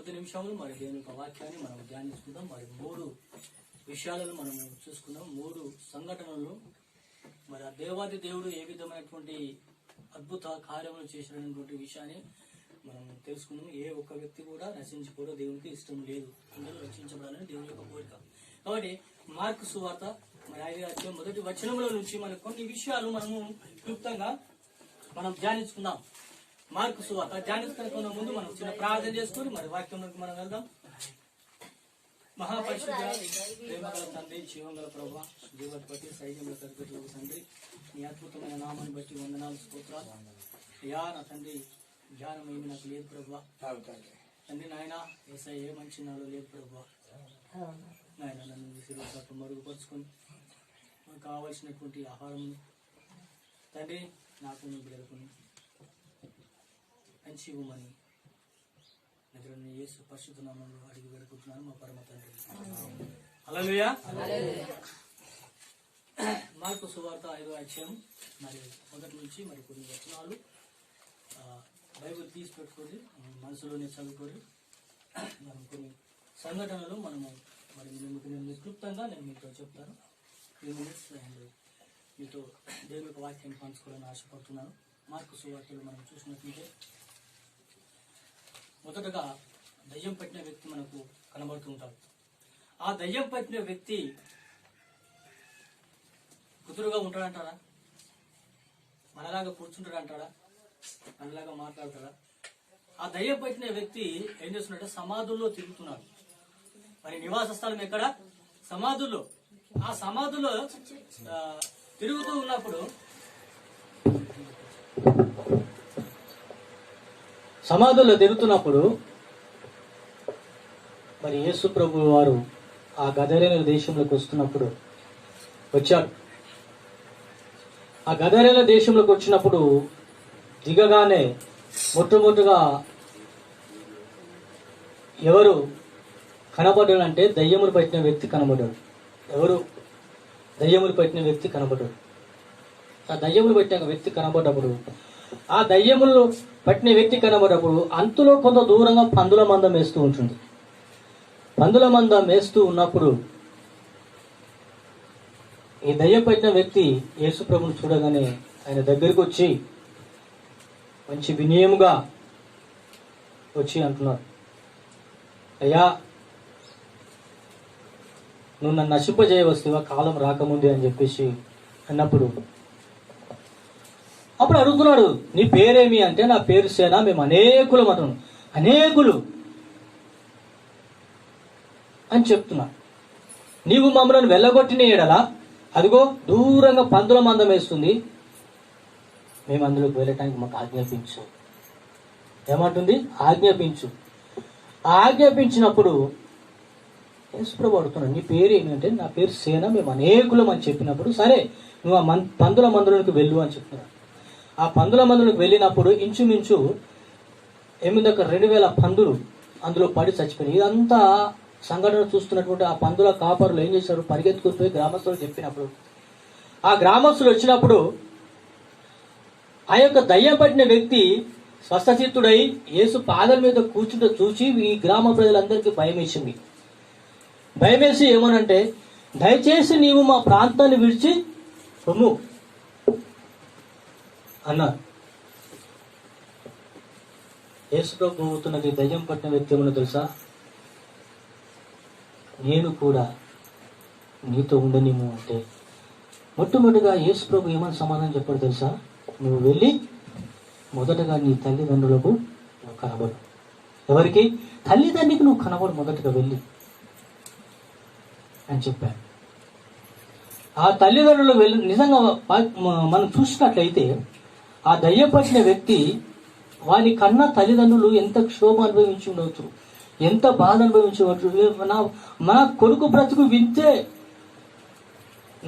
కొద్ది నిమిషంలో మరి దేవుని యొక్క వాక్యాన్ని మనం ధ్యానించుకుందాం. మరి 3 విషయాలను మనం చూసుకుందాం. 3 సంఘటనలు మరి ఆ దేవాది దేవుడు ఏ విధమైనటువంటి అద్భుత కార్యములు చేసినటువంటి విషయాన్ని మనం తెలుసుకుందాం. ఏ ఒక్క వ్యక్తి కూడా నశించుకోవడం దేవునికి ఇష్టం లేదు. అందరూ రక్షించబడాలని దేవుని యొక్క కోరిక. కాబట్టి మార్కు సువార్త మరి 5వ అధ్యాయం మొదటి వచనంలో నుంచి మనకు కొన్ని విషయాలు మనము క్లుప్తంగా మనం ధ్యానించుకుందాం. మార్కు సువార్త ధ్యానించుకునే ముందు మనం చిన్న ప్రార్థన చేసుకుని మరి వాక్యంలోకి మనం వెళ్దాం. మహాపరిశుద్ధ ప్రేమగల తండ్రి, జీవంగల ప్రభువా, జీవోత్పత్తి సైన్యంలో సరిపెట్టు తండ్రి, నీ అద్భుతమైన నామాన్ని బట్టి వందనాలు, స్తోత్రాలు. అయ్యా నా తండ్రి, జ్ఞానం ఏమి నాకు లేదు ప్రభువా. తండ్రి నాయన ఏసై ఏ మంచి నాలో లేదు ప్రభువా. నాయన నన్ను శిరోసాటు మరుగుపరుచుకొని నాకు కావాల్సినటువంటి ఆహారం తండ్రి నాకు నీ బిడ్డలకు మంచి ఇవ్వమని నిద్రని యేసు పరిశుద్ధ నామములో అడిగి వేడుకుంటున్నాను మా పరమ తండ్రి. హల్లెలూయా. మార్కు సువార్త 5వ అధ్యాయం మరి మొదటి నుంచి మరి కొన్ని వచనాలు బైబిల్ తీసి పెట్టుకొని మనసులోనే చదువుకొని మనం కొన్ని సంఘటనలు మనము మరి నేను క్లుప్తంగా నేను మీతో చెప్తాను. 3 minutes అండ్ మీతో దేవుని యొక్క వాక్యాన్ని పంచుకోవాలని ఆశపడుతున్నాను. మార్కు సువార్తలో మనం చూసినట్లయితే మొదటగా దయ్యం పట్టిన వ్యక్తి మనకు కనబడుతుంటాడు. ఆ దయ్యం పట్టిన వ్యక్తి కుదురుగా ఉంటాడంటారా? మనలాగా కూర్చుంటాడంటాడా? మనలాగా మాట్లాడతాడా? ఆ దయ్యం పట్టిన వ్యక్తి ఏం చేస్తున్నాడంటే సమాధుల్లో తిరుగుతున్నాడు. మరి నివాస స్థలం ఎక్కడ? సమాధుల్లో. ఆ సమాధుల్లో తిరుగుతూ ఉన్నప్పుడు సమాధుల్లో తిరుగుతున్నప్పుడు మరి యేసు ప్రభు వారు ఆ గదరేల దేశంలోకి వస్తున్నప్పుడు వచ్చాడు. ఆ గదరేల దేశంలోకి వచ్చినప్పుడు దిగగానే మొట్టమొదటిగా ఎవరు కనబడ్డాడు అంటే దయ్యములు పట్టిన వ్యక్తి కనబడ్డాడు. ఎవరు? దయ్యములు పట్టిన వ్యక్తి కనబడ్డాడు. ఆ దయ్యములు పట్టిన వ్యక్తి కనబడ్డప్పుడు ఆ దయ్యములు పట్టిన వ్యక్తి కనబడ్డప్పుడు అంతులో కొంత దూరంగా పందుల మందం వేస్తూ ఉంటుంది. పందుల మందం వేస్తూ ఉన్నప్పుడు ఈ దయ్యం పట్టిన వ్యక్తి యేసు ప్రభువును చూడగానే ఆయన దగ్గరికి వచ్చి మంచి వినయముగా వచ్చి అంటున్నాడు, అయ్యా నువ్వు నన్ను నశింపజేయవస్తువా కాలం రాకముందే అని చెప్పేసి అన్నప్పుడు అప్పుడు అడుగుతున్నాడు, నీ పేరేమి అంటే నా పేరు సేన, మేము అనేకులు అంటున్నాం. అనేకులు అని చెప్తున్నా. నీవు మమ్మల్ని వెళ్ళగొట్టిన ఎడలా అదిగో దూరంగా పందుల మందం వేస్తుంది, మేము అందులోకి వెళ్ళటానికి మాకు ఆజ్ఞాపించు. ఏమంటుంది? ఆజ్ఞాపించు. ఆజ్ఞాపించినప్పుడు యేసుప్రభువు అడుగుతున్నాడు, నీ పేరు ఏమిటంటే నా పేరు సేన, మేము అనేకులం అని చెప్పినప్పుడు సరే నువ్వు ఆ పందుల మందులోకి వెళ్ళు అని చెప్తున్నాడు. ఆ పందుల మందులకు వెళ్ళినప్పుడు ఇంచుమించు 2000 పందులు అందులో పడి చచ్చిపోయినాయి. ఇదంతా సంఘటన చూస్తున్నటువంటి ఆ పందుల కాపరులు ఏం చేశారు? పరిగెత్తుకుని పోయి గ్రామస్తులు చెప్పినప్పుడు ఆ గ్రామస్తులు వచ్చినప్పుడు ఆ యొక్క దయ్యం పట్టిన వ్యక్తి స్వస్థచిత్తుడై యేసు పాదాల మీద కూర్చుంటూ చూసి ఈ గ్రామ ప్రజలందరికీ భయం వేసింది. భయం వేసి ఏమనంటే, దయచేసి నీవు మా ప్రాంతాన్ని విడిచి పొమ్ము అన్నారు. యేసు ప్రభు అవుతున్నది దయ్యం పట్టిన వ్యక్తి ఏమన్నా తెలుసా? నేను కూడా నీతో ఉండనిము అంటే మొట్టమొదటిగా యేసు ప్రభు ఏమని సమాధానం చెప్పాడు తెలుసా? నువ్వు వెళ్ళి మొదటగా నీ తల్లిదండ్రులకు నువ్వు కనబడు. ఎవరికి? తల్లిదండ్రికి నువ్వు కనబడు మొదటగా వెళ్ళి అని చెప్పాడు. ఆ తల్లిదండ్రులు వెళ్ళి నిజంగా మనం చూసినట్లయితే ఆ దయ్యం పట్టిన వ్యక్తి వారి కన్నా తల్లిదండ్రులు ఎంత క్షోభ అనుభవించి ఉండవచ్చు, ఎంత బాధ అనుభవించవచ్చు. నా కొడుకు బ్రతుకు వింతే,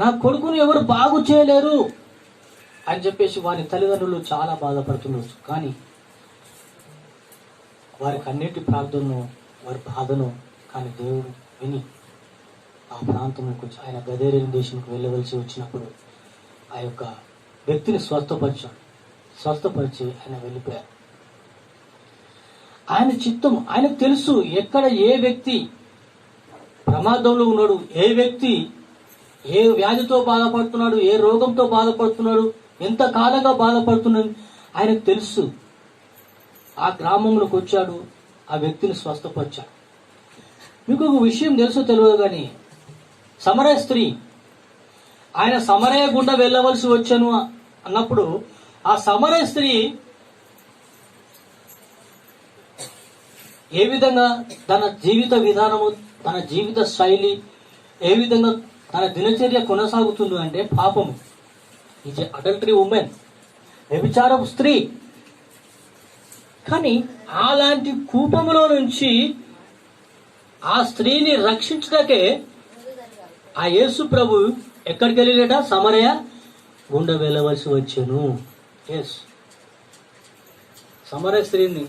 నా కొడుకుని ఎవరు బాగు చేయలేరు అని చెప్పేసి వారి తల్లిదండ్రులు చాలా బాధపడుతుండవచ్చు. కానీ వారికి అన్నిటి ప్రార్థనను వారి బాధను కానీ దేవుడు విని ఆ ప్రాంతంలోకి వచ్చి ఆయన గదరేలు దేశానికి వెళ్ళవలసి వచ్చినప్పుడు ఆ యొక్క వ్యక్తిని స్వస్థపరిచి ఆయన వెళ్ళిపోయారు. ఆయన చిత్తం ఆయనకు తెలుసు ఎక్కడ ఏ వ్యక్తి ప్రమాదంలో ఉన్నాడు, ఏ వ్యక్తి ఏ వ్యాధితో బాధపడుతున్నాడు, ఏ రోగంతో బాధపడుతున్నాడు, ఎంత కాలంగా బాధపడుతున్నాడు ఆయనకు తెలుసు. ఆ గ్రామంలోకి వచ్చాడు, ఆ వ్యక్తిని స్వస్థపరిచాడు. మీకు ఒక విషయం తెలుసో తెలియదు కానీ సమరయ స్త్రీ ఆయన సమరయ గుండా వెళ్ళవలసి వచ్చాను అన్నప్పుడు ఆ సమరయ స్త్రీ ఏ విధంగా తన జీవిత విధానము, తన జీవిత శైలి, ఏ విధంగా తన దినచర్య కొనసాగుతుంది అంటే పాపము. ఈజ్ అడల్టరీ ఉమెన్, వ్యభిచారపు స్త్రీ. కానీ అలాంటి కూపములో నుంచి ఆ స్త్రీని రక్షించడానికే ఆ యేసు ప్రభు ఎక్కడికి వెళ్ళినట? సమరయ గుండా వెళ్ళవలసి వచ్చాను. ఎస్, సమరయ స్త్రీని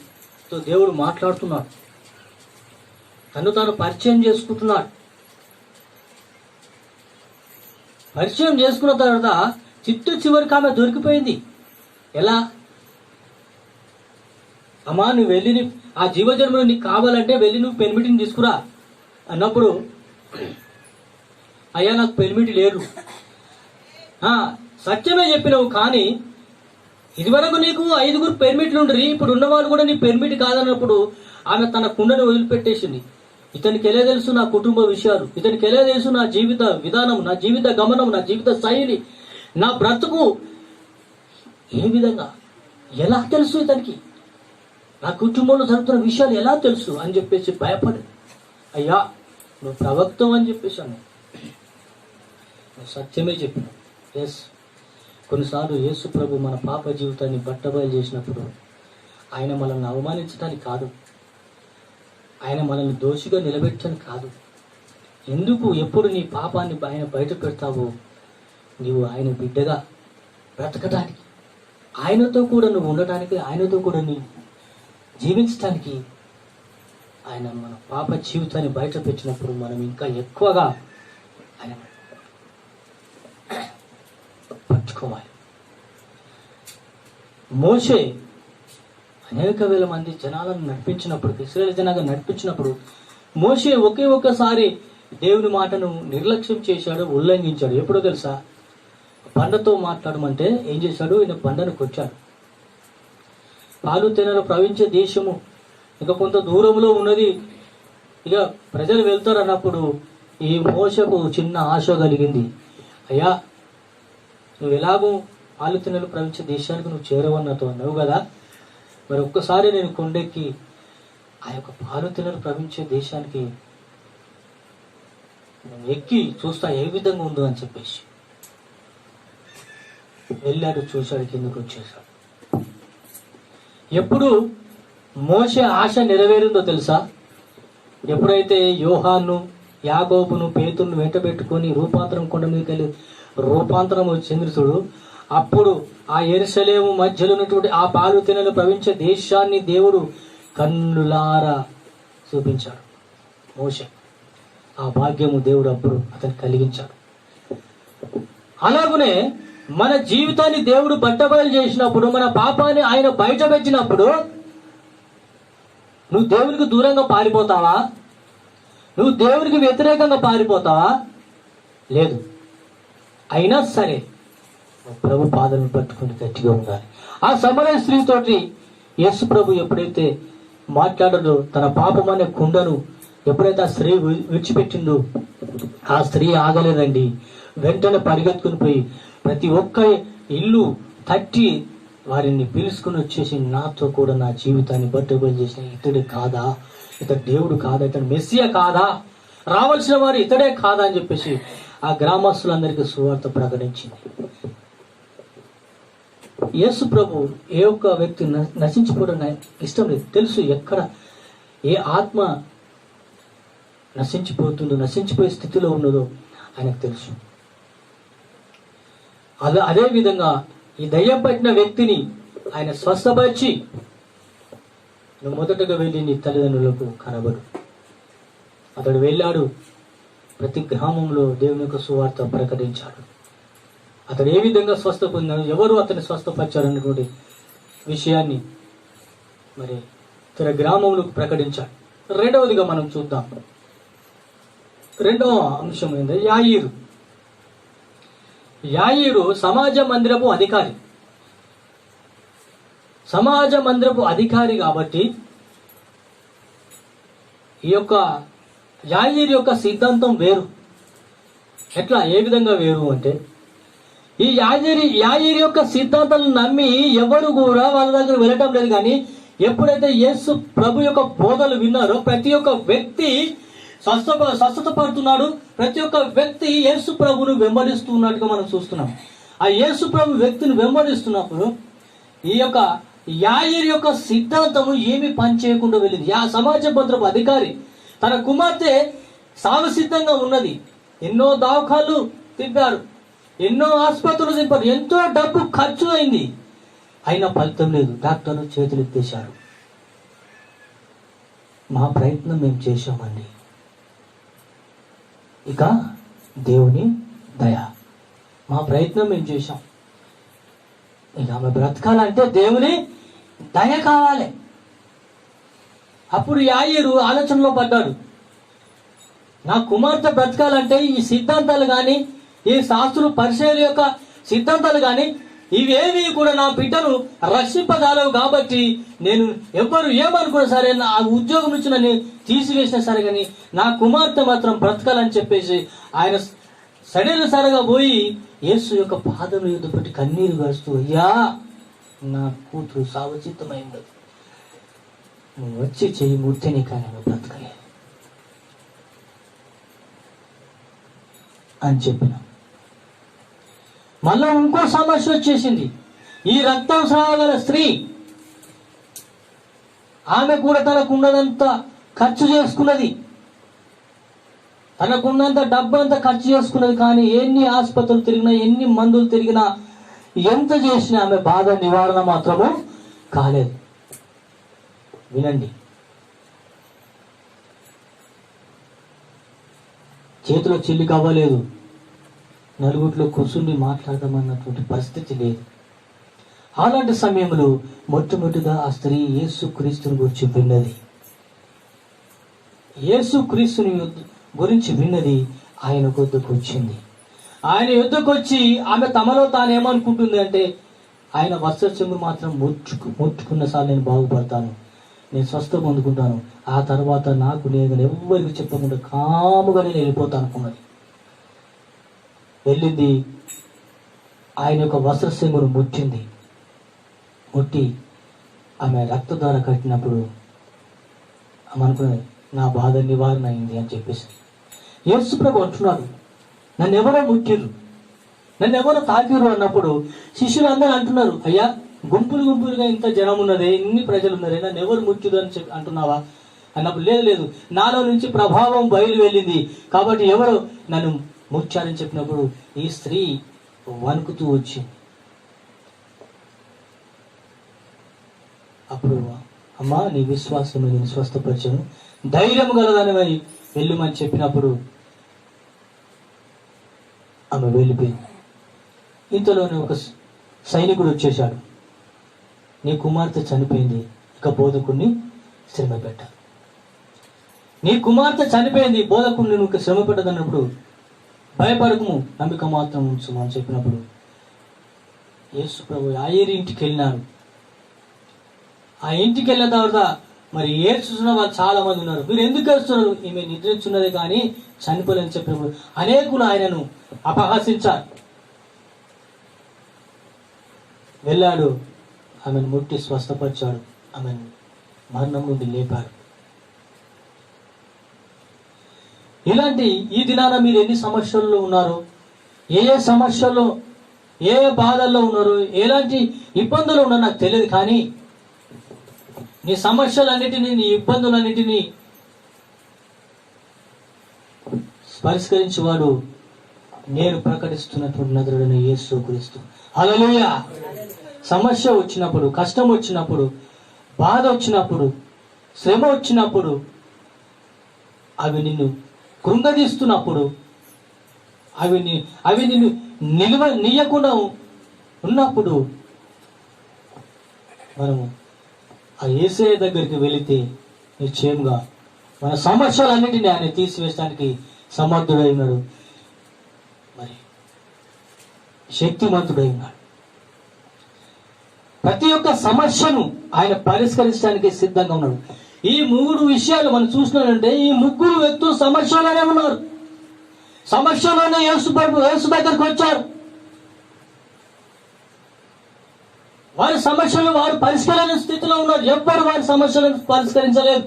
తో దేవుడు మాట్లాడుతున్నాడు, తను తాను పరిచయం చేసుకుంటున్నాడు. పరిచయం చేసుకున్న తర్వాత చివరికి ఆమె దొరికిపోయింది. ఎలా? అమ్మా నువ్వు వెళ్ళి ఆ జీవజన్మలు నీకు కావాలంటే వెళ్ళి నువ్వు పెర్మిటిని తీసుకురా అన్నప్పుడు, అయ్యా నాకు పెర్మిట్ లేదు. సత్యమే చెప్పినావు, కానీ ఇదివరకు నీకు 5 పెర్మిట్లు ఉండరు, ఇప్పుడు ఉన్నవాళ్ళు కూడా నీ పెర్మిట్ కాదన్నప్పుడు ఆమె తన కుండను వదిలిపెట్టేసింది. ఇతనికి ఎలా తెలుసు నా కుటుంబ విషయాలు, ఇతనికి ఎలా తెలుసు నా జీవిత విధానం, నా జీవిత గమనం, నా జీవిత శైలి, నా బ్రతుకు ఏ విధంగా ఎలా తెలుసు ఇతనికి, నా కుటుంబంలో జరుగుతున్న విషయాలు ఎలా తెలుసు అని చెప్పేసి భయపడి, అయ్యా నువ్వు ప్రవక్తం అని చెప్పేశాను, నువ్వు సత్యమే చెప్పినావు. ఎస్, కొన్నిసార్లు యేసు ప్రభు మన పాప జీవితాన్ని బట్టబయలు చేసినప్పుడు ఆయన మనల్ని అవమానించడానికి కాదు, ఆయన మనల్ని దోషిగా నిలబెట్టడానికి కాదు. ఎందుకు ఎప్పుడు నీ పాపాన్ని ఆయన బయట పెడతావో, నీవు ఆయన బిడ్డగా బ్రతకడానికి, ఆయనతో కూడా నువ్వు ఉండటానికి, ఆయనతో కూడా నీవు జీవించడానికి ఆయన మన పాప జీవితాన్ని బయట పెట్టినప్పుడు మనం ఇంకా ఎక్కువగా ఆయన పట్టుకోవాలి. మోషే అనేక వేల మంది జనాలను నడిపించినప్పుడు, ఇశ్రాయేలు జనాలను నడిపించినప్పుడు మోషే ఒక్కసారి దేవుని మాటను నిర్లక్ష్యం చేశాడు, ఉల్లంఘించాడు. ఎప్పుడో తెలుసా? బండతో మాట్లాడమంటే ఏం చేశాడు? ఈయన బండను కొచ్చాడు. పాలు తేనెలు ప్రవహించే దేశము ఇక కొంత దూరంలో ఉన్నది, ఇక ప్రజలు వెళ్తారు అన్నప్పుడు ఈ మోషకు చిన్న ఆశ కలిగింది. అయ్యా నువ్వు ఎలాగో పాలు తేనెలు ప్రవహించే దేశానికి నువ్వు చేరవన్నతో అన్నావు కదా, మరి ఒక్కసారి నేను కొండెక్కి ఆ యొక్క పాలు తేనెలు ప్రవహించే దేశానికి నేను ఎక్కి చూస్తా ఏ విధంగా ఉందో అని చెప్పేసి వెళ్ళాడు. చూశాడు, కిందకు వచ్చేసాడు. ఎప్పుడు మోషే ఆశ నెరవేరిందో తెలుసా? ఎప్పుడైతే యోహాను, యాకోబును, పేతురును వెంట పెట్టుకొని రూపాంతరం కొండ మీదకి వెళ్ళి రూపాంతరం చెందుతుడు, అప్పుడు ఆ యెరూషలేము మధ్యలో ఉన్నటువంటి ఆ పాలు తేనెలు ప్రవహించే దేశాన్ని దేవుడు కన్నులారా చూపించాడు మోషే. ఆ భాగ్యము దేవుడు అప్పుడు అతను కలిగించాడు. అలాగనే మన జీవితాన్ని దేవుడు బట్టబయలు చేసినప్పుడు, మన పాపాన్ని ఆయన బయట పెట్టినప్పుడు నువ్వు దేవునికి దూరంగా పారిపోతావా? నువ్వు దేవునికి వ్యతిరేకంగా పారిపోతావా? లేదు. అయినా సరే ప్రభు పాదలను పట్టుకుని గట్టిగా ఉండాలి. ఆ సమరయ స్త్రీతోటి యేసు ప్రభు ఎప్పుడైతే మాట్లాడదో, తన పాపం అనే కుండను ఎప్పుడైతే ఆ స్త్రీ విడిచిపెట్టిందో, ఆ స్త్రీ ఆగలేదండి. వెంటనే పరిగెత్తుకుని పోయి ప్రతి ఒక్క ఇల్లు తట్టి వారిని పిలుచుకుని వచ్చేసి, నాతో కూడా నా జీవితాన్ని బట్టబయలు చేసిన ఇతడే కాదా, ఇతడు దేవుడు కాదా, ఇతడు మెస్సియా కాదా, రావాల్సిన వారు ఇతడే కాదా అని చెప్పేసి ఆ గ్రామస్తులందరికీ సువార్త ప్రకటించింది. యేసు ప్రభు ఏ ఒక్క వ్యక్తి నశించిపోవడం ఇష్టం లేదు. తెలుసు ఎక్కడ ఏ ఆత్మ నశించిపోతుందో, నశించిపోయే స్థితిలో ఉన్నదో ఆయనకు తెలుసు. అదే విధంగా ఈ దయ్యం పట్టిన వ్యక్తిని ఆయన స్వస్థపరిచి, నువ్వు మొదటగా వెళ్ళి నీ తల్లిదండ్రులకు కనబడు. అతడు వెళ్ళాడు, ప్రతి గ్రామంలో దేవుని యొక్క సువార్త ప్రకటించాడు. అతడు ఏ విధంగా స్వస్థ పొందాడు, ఎవరు అతన్ని స్వస్థపరిచారు అన్నటువంటి విషయాన్ని మరి తన గ్రామంలోకి ప్రకటించాడు. రెండవదిగా మనం చూద్దాం. రెండవ అంశం ఏంటంటే యాయీరు. యాయీరు సమాజ మందిరపు అధికారి. సమాజ మందిరపు అధికారి కాబట్టి ఈ యొక్క యాయీరు యొక్క సిద్ధాంతం వేరు. ఎట్లా, ఏ విధంగా వేరు అంటే, ఈ యాయీరు యొక్క సిద్ధాంతాలను నమ్మి ఎవరు కూడా వాళ్ళ దగ్గర వెళ్ళటం లేదు. కానీ ఎప్పుడైతే యేసు ప్రభు యొక్క బోధలు విన్నారో ప్రతి ఒక్క వ్యక్తి స్వస్థత పడుతున్నాడు. ప్రతి ఒక్క వ్యక్తి యేసు ప్రభును వెంబడిస్తున్నట్టుగా మనం చూస్తున్నాం. ఆ యేసు ప్రభు వ్యక్తిని వెంబడిస్తున్నప్పుడు ఈ యొక్క యాయీరు యొక్క సిద్ధాంతము ఏమి పనిచేయకుండా వెళ్ళింది. సమాజ భద్రపు అధికారి తన కుమార్తె సావసిద్ధంగా ఉన్నది. ఎన్నో దవాఖాలు తిప్పారు, ఎన్నో ఆసుపత్రులు తిప్పారు, ఎంతో డబ్బు ఖర్చు అయింది, అయినా ఫలితం లేదు. డాక్టర్లు చేతులు ఎత్తేశారు. మా ప్రయత్నం మేము చేశామండి, ఇక దేవుని దయ. మా ప్రయత్నం మేము చేశాం, ఇక ఆమె బ్రతకాలంటే దేవుని దయ కావాలి. అప్పుడు యాయీరు ఆలోచనలో పడ్డాడు. నా కుమార్తె బ్రతకాలంటే ఈ సిద్ధాంతాలు కానీ, ఈ శాస్త్రులు పరిచయాల యొక్క సిద్ధాంతాలు కానీ ఇవేవి కూడా నా బిడ్డను రక్షింపజాలవు. కాబట్టి నేను ఎవ్వరు ఏమనుకున్నా సరే, నా ఉద్యోగం నుంచి నన్ను తీసివేసినా సరే కానీ నా కుమార్తె మాత్రం బ్రతకాలని చెప్పేసి ఆయన సరైనసరిగా పోయి యేసు యొక్క పాదముల యుద్ధ పెట్టి కన్నీరు గారుస్తూ, అయ్యా నా కూతురు సావచిత్తమైంది, నువ్వు వచ్చి చెయ్యి ముడితేనే కానీ నువ్వు బ్రతకలే అని చెప్పిన. మళ్ళా ఇంకో సమస్య వచ్చేసింది. ఈ రక్తస్రావ గల స్త్రీ, ఆమె కూడా తనకున్నదంత ఖర్చు చేసుకున్నది, తనకున్నంత డబ్బు అంతా ఖర్చు చేసుకున్నది. కానీ ఎన్ని ఆసుపత్రులు తిరిగినా, ఎన్ని మందులు తిరిగినా, ఎంత చేసినా ఆమె బాధ నివారణ మాత్రము కాలేదు. వినండి, చేతిలో చిల్లి కవ్వలేదు, నలుగురిలో కూర్చుని మాట్లాడదామన్నటువంటి పరిస్థితి లేదు. అలాంటి సమయంలో మొట్టమొదటిగా ఆ స్త్రీ యేసు క్రీస్తుని గురించి విన్నది. యేసు క్రీస్తుని గురించి విన్నది, ఆయన వద్దకు వచ్చింది. ఆయన యుద్ధకు వచ్చి ఆమె తమలో తాను ఏమనుకుంటుంది అంటే, ఆయన వస్త్ర చెంగు మాత్రం ముట్టుకున్న సార్లు నేను బాగుపడతాను, నేను స్వస్థ పొందుకుంటాను, ఆ తర్వాత నాకు నేను ఎవ్వరికి చెప్పకుండా కాముగా నేను వెళ్ళిపోతాను అనుకున్నది. వెళ్ళింది, ఆయన యొక్క వస్త్ర చెంగును ముట్టింది. ముట్టి ఆమె రక్తధార కట్టినప్పుడు ఆమె అనుకున్నది, నా బాధ నివారణ అయింది అని చెప్పేసి. యేసు ప్రభు అంటున్నాడు, నన్ను ఎవరో ముట్టిర్రు, నన్ను ఎవరో తాకిరు అన్నప్పుడు శిష్యులు అందరూ అంటున్నారు, అయ్యా గుంపులు గుంపులుగా ఇంత జనం ఉన్నదే, ఇన్ని ప్రజలు ఉన్నారే, నన్ను ఎవరు ముట్టిరు అని అంటున్నావా అన్నప్పుడు, లేదు నాలో నుంచి ప్రభావం బయలు వెళ్ళింది కాబట్టి ఎవరు నన్ను ముట్టారని చెప్పినప్పుడు ఈ స్త్రీ వణుకుతూ వచ్చింది. అప్పుడు, అమ్మా నీ విశ్వాసం నేను స్వస్థపరిచాను, ధైర్యం గలదానివై వెళ్ళమని చెప్పినప్పుడు ఆమె వెళ్ళిపోయింది. ఇంతలోనే ఒక సైనికుడు వచ్చేశాడు, నీ కుమార్తె చనిపోయింది, ఇక బోధకుడిని శ్రమ పెట్టాలి. నీ కుమార్తె చనిపోయింది, బోధకుడిని నువ్వు శ్రమ పెట్టదన్నప్పుడు భయపడకము, నమ్మిక మాత్రం ఉంచు అని చెప్పినప్పుడు యేసు ప్రభు యాయీరు ఇంటికి వెళ్ళినారు. ఆ ఇంటికి వెళ్ళిన తర్వాత మరి ఏడ్చున్న వాళ్ళు చాలా మంది ఉన్నారు. మీరు ఎందుకు ఏడుస్తున్నారు? ఈమె నిద్రించున్నదే కానీ చనిపోలేని చెప్పినప్పుడు అనేకులు ఆయనను అపహాసించారు. వెళ్ళాడు, ఆమెను ముట్టి స్వస్థపరిచాడు, ఆమెను మరణం నుండి లేపాడు. ఇలాంటి ఈ దినాన మీరు ఎన్ని సమస్యల్లో ఉన్నారో, ఏ సమస్యల్లో, ఏ బాధల్లో ఉన్నారో, ఎలాంటి ఇబ్బందులు ఉన్నారో నాకు తెలియదు. కానీ నీ సమస్యలన్నిటినీ, నీ ఇబ్బందులన్నిటినీ పరిష్కరించేవాడు నేను ప్రకటిస్తున్నటువంటి నదుడైన యేసు క్రీస్తు. హల్లెలూయా. సమస్య వచ్చినప్పుడు, కష్టం వచ్చినప్పుడు, బాధ వచ్చినప్పుడు, శ్రమ వచ్చినప్పుడు, అవి నిన్ను కృంగదీస్తున్నప్పుడు, అవి నిన్ను నీయకుండా ఉన్నప్పుడు మనము ఆ యేసయ్య దగ్గరికి వెళితే నిశ్చయంగా మన సమస్యలన్నింటినీ ఆయన తీసివేయడానికి సమర్థుడై ఉన్నాడు, మరి శక్తిమంతుడై ఉన్నాడు. ప్రతి ఒక్క సమస్యను ఆయన పరిష్కరించడానికి సిద్ధంగా ఉన్నాడు. ఈ 3 విషయాలు మనం చూసినాడంటే ఈ 3 వ్యక్తులు సమస్యలోనే ఉన్నారు. సమస్యలోనే యేసు దగ్గరికి వచ్చారు. వారి సమస్యలు వారు పరిష్కరించే స్థితిలో ఉన్నారు. ఎవ్వరు వారి సమస్యలను పరిష్కరించలేదు.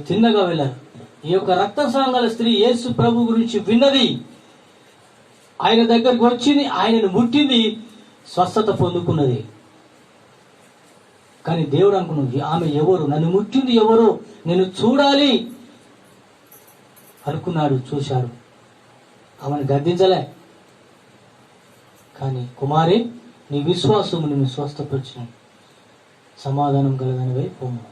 తిన్నగా వెళ్ళారు. ఈ యొక్క రక్తస్రావం స్త్రీ యేసు ప్రభు గురించి విన్నది, ఆయన దగ్గరికి వచ్చింది, ఆయనను ముట్టింది, స్వస్థత పొందుకున్నది. కానీ దేవుడు అనుకున్నది, ఆమె ఎవరు, నన్ను ముట్టింది ఎవరు, నేను చూడాలి అనుకున్నాడు. చూశాడు, ఆమెను గద్దించలే. కానీ కుమారి, నీ విశ్వాసము నిన్ను స్వస్థపరిచిన, సమాధానం కలదనివై పొమ్ము.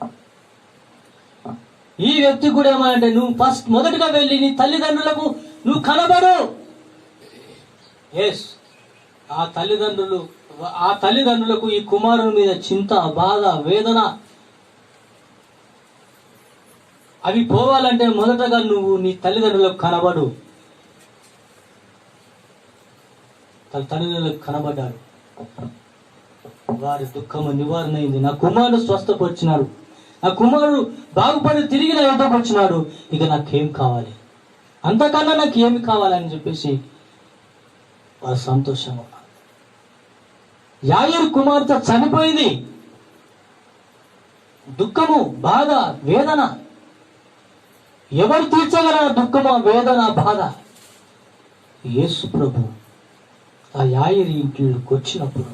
ఈ వ్యక్తి కూడా ఏమంటే, నువ్వు మొదటగా వెళ్ళి నీ తల్లిదండ్రులకు నువ్వు కనబడు. ఎస్, ఆ తల్లిదండ్రులకు ఈ కుమారుని మీద చింత, బాధ, వేదన అవి పోవాలంటే మొదటగా నువ్వు నీ తల్లిదండ్రులకు కనబడు. తల్లిదండ్రులకు కనబడ్డాడు. వారి దుఃఖము నివారణ అయింది. నా కుమారుడు స్వస్థపరిచినాడు, నా కుమారుడు బాగుపడి తిరిగి నా యుద్ధకు వచ్చినాడు, ఇక నాకేం కావాలి, అంతకన్నా నాకు ఏమి కావాలని చెప్పేసి వారు సంతోషంగా ఉన్నారు. యాయీరు కుమార్తె చనిపోయింది. దుఃఖము, బాధ, వేదన ఎవరు తీర్చగల దుఃఖము, వేదన, బాధ? యేసు ప్రభు ఆ యాయీరు ఇంటికి వచ్చినప్పుడు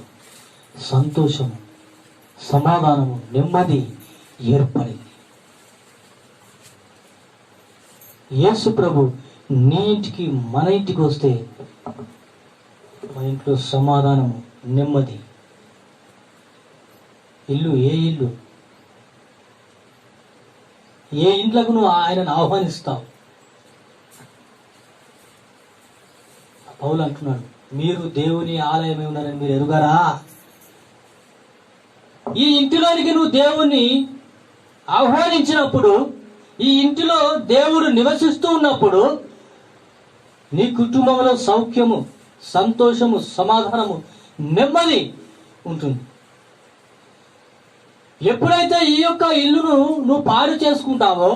సంతోషము, సమాధానము, నెమ్మది ఏర్పడింది. యేసు ప్రభు నీ ఇంటికి, మన ఇంటికి వస్తే మన ఇంట్లో సమాధానము, నెమ్మది. ఇల్లు, ఏ ఇల్లు, ఏ ఇంట్లకు నువ్వు ఆయనను ఆహ్వానిస్తావు? పౌలు అంటున్నాడు, మీరు దేవుని ఆలయమే ఉన్నారని మీరు ఎరుగరా? ఈ ఇంటిలోనికి నువ్వు దేవుణ్ణి ఆహ్వానించినప్పుడు, ఈ ఇంటిలో దేవుడు నివసిస్తూ ఉన్నప్పుడు నీ కుటుంబంలో సౌఖ్యము, సంతోషము, సమాధానము, నెమ్మది ఉంటుంది. ఎప్పుడైతే ఈ యొక్క ఇల్లును నువ్వు పాడు చేసుకుంటావో,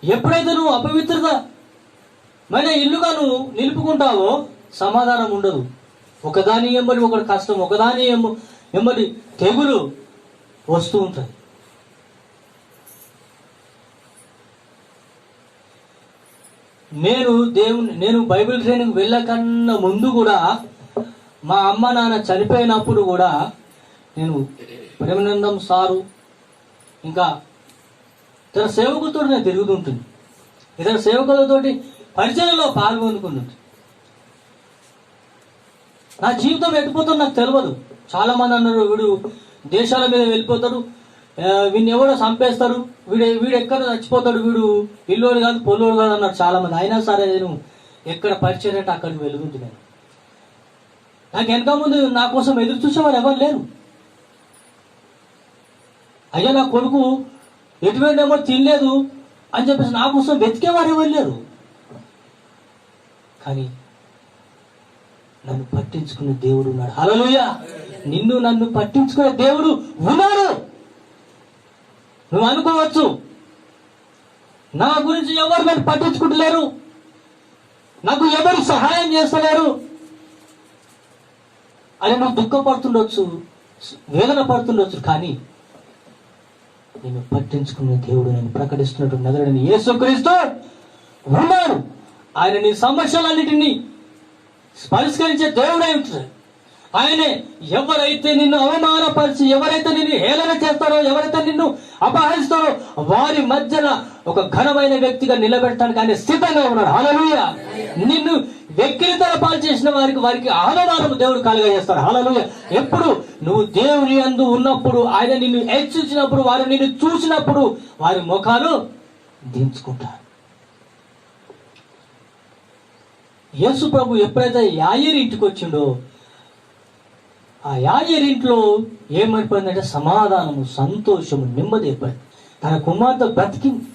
ఎప్పుడైతే నువ్వు అపవిత్రమైన ఇల్లుగా నువ్వు నిలుపుకుంటావో సమాధానం ఉండదు. ఒకదాని ఎంబడి ఒకటి కష్టం, ఒకదాని ఎంబడి తెగులు వస్తూ ఉంటుంది. నేను బైబిల్ ట్రైనింగ్ వెళ్ళకన్నా ముందు కూడా, మా అమ్మ నాన్న చనిపోయినప్పుడు కూడా నేను ప్రేమానందం సారు ఇంకా ఇతర సేవకులతో నేను తిరుగుతుంటుంది. ఇతర సేవకులతోటి పరిచయంలో పాల్గొనుకుంటుంది. నా జీవితం ఎట్టిపోతుందో నాకు తెలియదు. చాలా మంది అన్నారు, వీడు దేశాల మీద వెళ్ళిపోతాడు, వీడిని ఎవరో చంపేస్తారు, వీడు ఎక్కడ చచ్చిపోతాడు, వీడు ఇల్లోడు కాదు పొల్లోడు కాదు అన్నారు చాలా మంది. అయినా సరే నేను ఎక్కడ పరిచయం అంటే అక్కడికి వెలుగుతున్నాను. నాకు వెనక ముందు నా కోసం ఎదురు చూసేవారు ఎవరు లేరు. అయ్యా నా కొడుకు ఎటువంటి ఏమో తినలేదు అని చెప్పేసి నా కోసం వెతికేవారు ఎవరు లేరు. కానీ నన్ను పట్టించుకునే దేవుడు ఉన్నాడు. హల్లెలూయా! నన్ను పట్టించుకునే దేవుడు ఉన్నాడు. నువ్వు అనుకోవచ్చు, నా గురించి ఎవరు నన్ను పట్టించుకుంటలేరు, నాకు ఎవరు సహాయం చేస్తలేరు అని నువ్వు దుఃఖపడుతుండొచ్చు, వేదన పడుతుండొచ్చు. కానీ నేను పట్టించుకునే దేవుడు నేను ప్రకటిస్తున్నట్టు నజరేయుడైన యేసుక్రీస్తు ఉన్నాడు. ఆయన నీ సమస్యలన్నిటినీ పరిష్కరించే దేవుడై ఉంటాడు. ఆయనే ఎవరైతే నిన్ను అవమానపరిచి, ఎవరైతే నిన్ను హేళన చేస్తారో, ఎవరైతే నిన్ను అపహరిస్తారో వారి మధ్యన ఒక ఘనమైన వ్యక్తిగా నిలబెట్టడానికి ఆయన సిద్ధంగా ఉన్నాడు. హల్లెలూయా! నిన్ను వెక్కిరితన పాలు చేసిన వారికి అవమానం దేవుడు కలుగజేస్తాడు. హల్లెలూయా! ఎప్పుడు నువ్వు దేవుని యందు ఉన్నప్పుడు, ఆయన నిన్ను హెచ్చించినప్పుడు, వారు నిన్ను చూసినప్పుడు వారి ముఖాలు దించుకుంటారు. యేసు ప్రభు ఎప్పుడైతే యాయీరు ఇంటికి వచ్చిండో ఆ యాజరింట్లో ఏమైపోయిందంటే సమాధానము, సంతోషము, నెమ్మది ఏర్పడింది. తన కుమార్తె బ్రతికింది.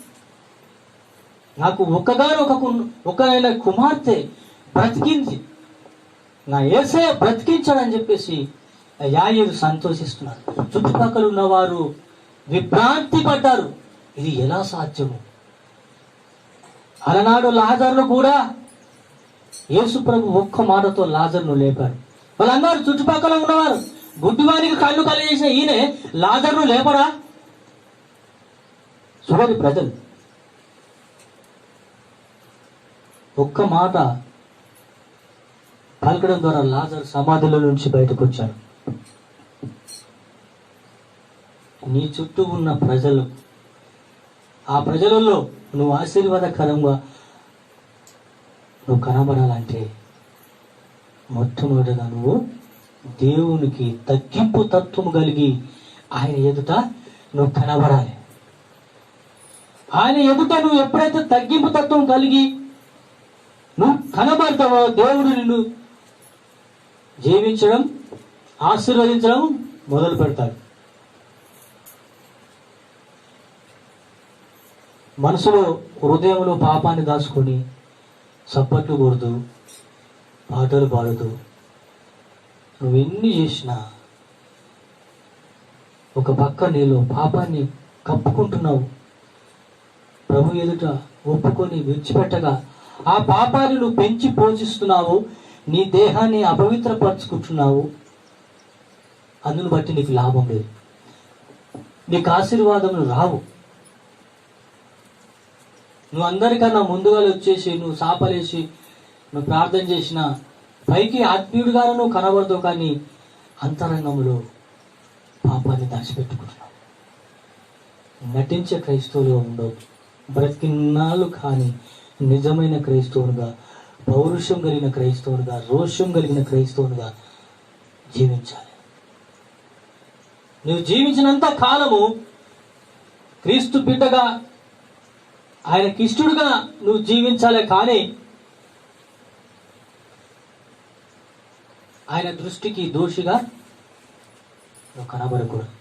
నాకు ఒకనైన కుమార్తె బ్రతికింది, నా యేసయ్య బ్రతికించాడని చెప్పేసి యాజరు సంతోషిస్తున్నారు. చుట్టుపక్కల ఉన్నవారు విభ్రాంతి పడ్డారు. ఇది ఎలా సాధ్యము? అలనాడు లాజరును కూడా యేసు ప్రభు ఒక్క మాటతో లాజరును లేపాడు. వాళ్ళందరూ చుట్టుపక్కల ఉన్నవారు గుడ్డివానికి కళ్ళు కలిగేసిన ఈయనే లాజరును లేపరా? చూడండి ప్రజలు, ఒక్క మాట పలకడం ద్వారా లాజరు సమాధిలో నుంచి బయటకు వచ్చాడు. నీ చుట్టూ ఉన్న ప్రజలు, ఆ ప్రజలలో నువ్వు ఆశీర్వాదకరంగా నువ్వు కనబడాలంటే మొట్టమొదటిగా నువ్వు దేవునికి తగ్గింపు తత్వము కలిగి ఆయన ఎదుట నువ్వు కనబడాలి. ఆయన ఎదుట నువ్వు ఎప్పుడైతే తగ్గింపు తత్వం కలిగి నువ్వు కనబడతావో దేవుడు నిన్ను జీవించడం, ఆశీర్వదించడం మొదలు పెడతాడు. మనసులో, హృదయంలో పాపాన్ని దాచుకొని చప్పట్లు కొడుతూ పాటలు పాడుతూ నువ్వు ఎన్ని చేసినా ఒక పక్క నీలో పాపాన్ని కప్పుకుంటున్నావు. ప్రభు ఎదుట ఒప్పుకొని విడిచిపెట్టగా ఆ పాపాన్ని నువ్వు పెంచి పోషిస్తున్నావు, నీ దేహాన్ని అపవిత్రపరుచుకుంటున్నావు. అందును బట్టి నీకు లాభం లేదు, నీకు ఆశీర్వాదములు రావు. నువ్వు అందరికన్నా ముందుగా వచ్చేసి నువ్వు సాపలేసి నువ్వు ప్రార్థన చేసిన పైకి ఆత్మీయుడిగానే నువ్వు కనబడతావు, కానీ అంతరంగంలో పాపాన్ని దాచిపెట్టుకుంటున్నావు. నటించే క్రైస్తవులుగా ఉండవు. బ్రతికిన్నాళ్ళు కానీ నిజమైన క్రైస్తవునిగా, పౌరుషం కలిగిన క్రైస్తవునిగా, రోషం కలిగిన క్రైస్తవునిగా జీవించాలి. నువ్వు జీవించినంత కాలము క్రీస్తు బిడ్డగా, ఆయనకి ఇష్టడుగా నువ్వు జీవించాలి. కానీ ఆయన దృష్టికి దోషిగా నువ్వు కనబడకూడదు.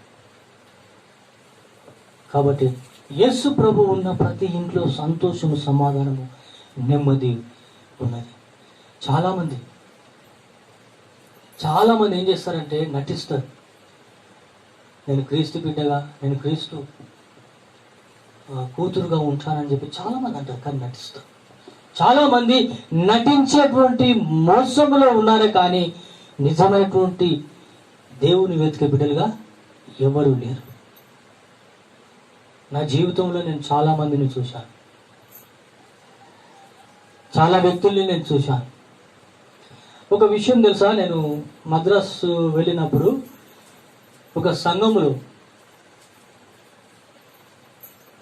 కాబట్టి యేసు ప్రభు ఉన్న ప్రతి ఇంట్లో సంతోషము, సమాధానము, నెమ్మది ఉన్నది. చాలామంది ఏం చేస్తారంటే నటిస్తారు. నేను క్రీస్తు బిడ్డగా, నేను క్రీస్తు కూతురుగా ఉంటానని చెప్పి చాలామంది అంటారు, కానీ నటిస్తారు. చాలామంది నటించేటువంటి మోసములో ఉన్నారు, కానీ నిజమైనటువంటి దేవుని వెతికే బిడ్డలుగా ఎవరు లేరు. నా జీవితంలో నేను చాలా మందిని చూశాను, చాలా వ్యక్తుల్ని నేను చూశాను. ఒక విషయం తెలుసా, నేను మద్రాసు వెళ్ళినప్పుడు ఒక సంఘములో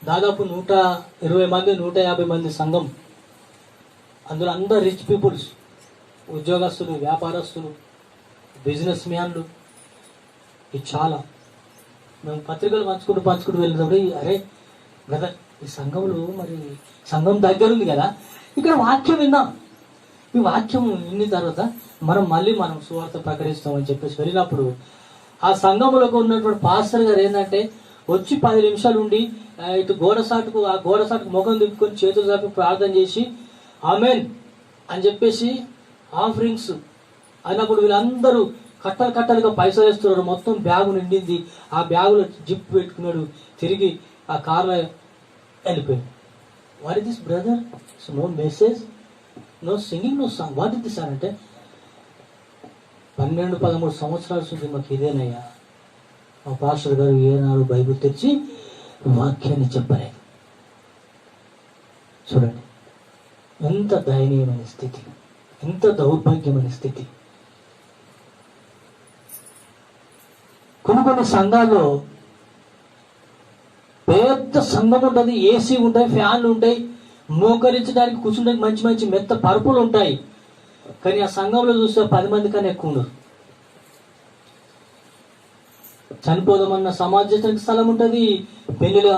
దాదాపు 120 మంది 150 మంది సంఘం. అందులో అందరు రిచ్ పీపుల్స్, ఉద్యోగస్తులు, వ్యాపారస్తులు, బిజినెస్ మ్యాన్లు. ఇది చాలా. మేము పత్రికలు పంచుకుంటూ వెళ్ళినప్పుడు, అరే బ్రదర్, ఈ సంఘంలో మరి సంఘం దగ్గర ఉంది కదా, ఇక్కడ వాక్యం విందాం. ఈ వాక్యం విన్న తర్వాత మనం సువార్త ప్రకటిస్తామని చెప్పేసి వెళ్ళినప్పుడు ఆ సంఘంలోకి ఉన్నటువంటి పాస్టర్ గారు ఏంటంటే వచ్చి 10 నిమిషాలు ఉండి ఇటు ఆ గోడ సాటుకు ముఖం దింపుకొని చేతులు చాపి ప్రార్థన చేసి ఆమెన్ అని చెప్పేసి ఆఫరింగ్స్ అన్నప్పుడు వీళ్ళందరూ కట్టలుగా పైసలు వేస్తున్నారు. మొత్తం బ్యాగు నిండింది. ఆ బ్యాగులో జిప్ పెట్టుకున్నాడు, తిరిగి ఆ కార్లో వెళ్ళిపోయాడు. What is this brother? So no message, no singing, no song. What is this అంటే 12-13 సంవత్సరాల સુધી మాకు ఇదేనయ్యా. మా పాస్టర్ గారు ఏనాడు బైబిల్ తెచ్చి వాక్యాన్ని చెప్పలేదు. చూడండి, ఎంత దయనీయమైన స్థితి, ఎంత దౌర్భాగ్యమైన స్థితి. కొన్ని సంఘాల్లో పెద్ద సంఘం ఉంటుంది, ఏసీ ఉంటాయి, ఫ్యాన్లు ఉంటాయి, మోకరించడానికి కూర్చుంటానికి మంచి మంచి మెత్త పరుపులు ఉంటాయి. కానీ ఆ సంఘంలో చూస్తే 10 మంది కన్నా ఎక్కువ ఉండరు. చనిపోదామన్న సమాజానికి స్థలం ఉంటుంది, పెళ్లిలో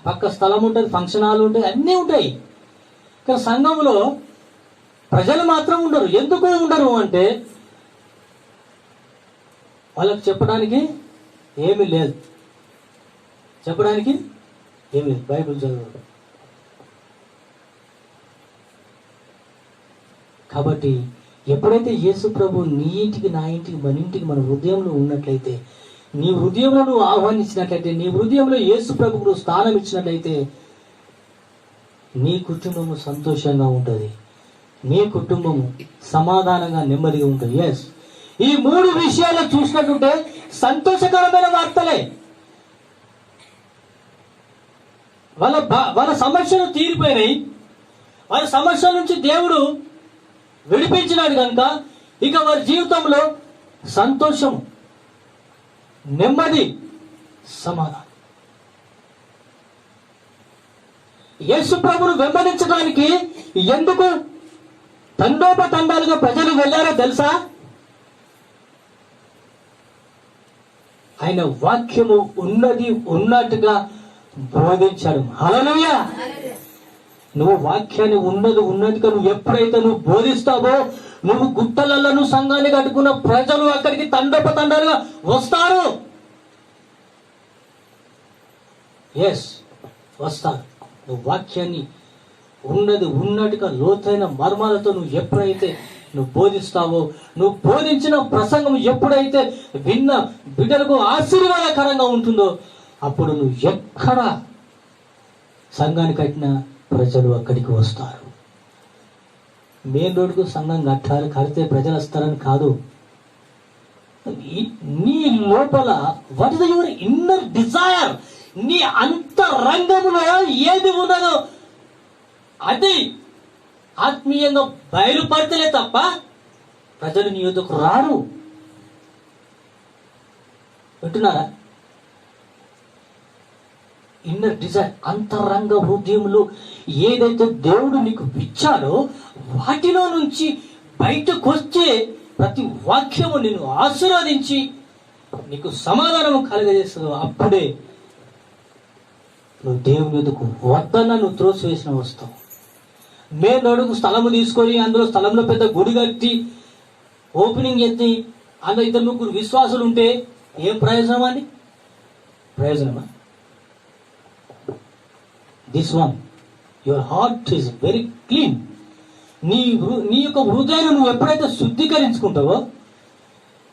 పక్క స్థలం ఉంటుంది, ఫంక్షన్ హాల్ ఉంటుంది, అన్నీ ఉంటాయి. కానీ సంఘంలో ప్రజలు మాత్రం ఉండరు. ఎందుకు ఉండరు అంటే వాళ్ళకి చెప్పడానికి ఏమీ లేదు, చెప్పడానికి ఏమీ లేదు. బైబిల్ చదువు. కాబట్టి ఎప్పుడైతే యేసు ప్రభు నీ ఇంటికి, నా ఇంటికి, మన ఇంటికి, మన హృదయంలో ఉన్నట్లయితే, నీ హృదయంలో నువ్వు ఆహ్వానించినట్లయితే, నీ హృదయంలో యేసు ప్రభుకు నువ్వు స్థానం ఇచ్చినట్లయితే నీ కుటుంబము సంతోషంగా ఉంటుంది, నీ కుటుంబము సమాధానంగా నెమ్మదిగా ఉంటుంది. ఎస్, ఈ 3 విషయాలు చూసినట్టుంటే సంతోషకరమైన వార్తలే. వాళ్ళ సమస్యలు తీరిపోయినాయి, వాళ్ళ సమస్యల నుంచి దేవుడు విడిపించినాడు కనుక ఇక వారి జీవితంలో సంతోషం, నెమ్మది, సమాధానం. యేసు ప్రభువును వెంబడించడానికి ఎందుకు తండోపతండాలుగా ప్రజలు వెళ్ళారో తెలుసా? ఆయన వాక్యము ఉన్నది ఉన్నట్టుగా బోధించాడు. హల్లెలూయా. నువ్వు వాక్యాన్ని ఉన్నట్టుగా నువ్వు ఎప్పుడైతే నువ్వు బోధిస్తావో, నువ్వు గుట్టలలో నువ్వు సంఘాన్ని కట్టుకున్న ప్రజలు అక్కడికి తండోపతండాలుగా వస్తారు. ఎస్, వస్తారు. నువ్వు వాక్యాన్ని ఉన్నట్టుగా లోతైన మర్మాలతో నువ్వు ఎప్పుడైతే నువ్వు బోధిస్తావో, నువ్వు బోధించిన ప్రసంగం ఎప్పుడైతే విన్న బిడ్డలకు ఆశీర్వాదకరంగా ఉంటుందో, అప్పుడు నువ్వు ఎక్కడ సంఘాన్ని కట్టిన ప్రజలు అక్కడికి వస్తారు. మెయిన్ రోడ్డుకు సంఘం కడితే ప్రజలు వస్తారని కాదు. నీ లోపల what is your inner desire, నీ అంతరంగంలో ఏది ఉన్నదో అది ఆత్మీయంగా బయలుపడతలే తప్ప ప్రజలు నీ యొద్దకు రారు. వింటున్నారా? ఇన్నర్ డిజైర్, అంతరంగ హృదయంలో ఏదైతే దేవుడు నీకు ఇచ్చాడో వాటిలో నుంచి బయటకు వచ్చే ప్రతి వాక్యము నిన్ను ఆశీర్వదించి నీకు సమాధానము కలగజేస్తుందో అప్పుడే నువ్వు దేవుని ఎదుకు వద్దన్నా నువ్వు త్రోసివేసిన వస్తావు. మెయిన్ రోడ్డుకు స్థలము తీసుకొని అందులో స్థలంలో పెద్ద గుడి కట్టి ఓపెనింగ్ ఎత్తి అందులో 2-3 విశ్వాసులు ఉంటే ఏం ప్రయోజనం అండి? ప్రయోజనమా? This one, your heart is very clean. నీ యొక్క హృదయాన్ని నువ్వు ఎప్పుడైతే శుద్ధీకరించుకుంటావో,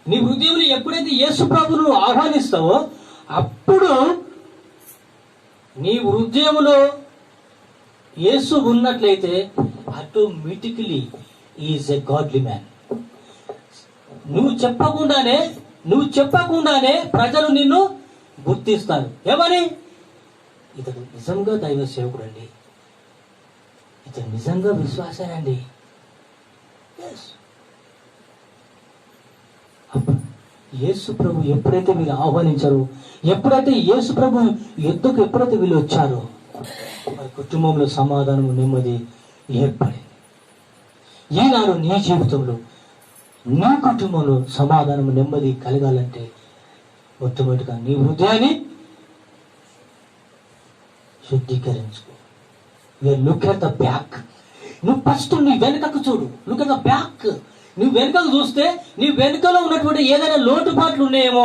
నీ హృదయంలో ఎప్పుడైతే యేసు ప్రభువును ఆహ్వానిస్తావో, అప్పుడు నీ హృదయంలో యేసు ఉన్నట్లయితే automatically is a godly man. నువ్వు చెప్పకుండానే ప్రజలు నిన్ను గుర్తిస్తారు. ఏమని? ఇతడు నిజంగా దైవ సేవకుడు అండి, ఇతడు నిజంగా విశ్వాసేనండి. యేసు ప్రభు ఎప్పుడైతే వీళ్ళు ఆహ్వానించారో, ఎప్పుడైతే యేసు ప్రభు యుద్ధకు ఎప్పుడైతే వీళ్ళు వచ్చారో, వారి కుటుంబంలో సమాధానం, నెమ్మది ఏర్పడింది. ఈనాడు నీ జీవితంలో, నీ కుటుంబంలో సమాధానం, నెమ్మది కలగాలంటే మొట్టమొదటిగా నీ హృదయాన్ని శుద్ధీకరించుకో. Look at the back. నువ్వు ఫస్ట్ నీ వెనుకకు చూడు. Look at the back. నువ్వు వెనుకకు చూస్తే నీ వెనుకలో ఉన్నటువంటి ఏదైనా లోటుపాట్లు ఉన్నాయేమో,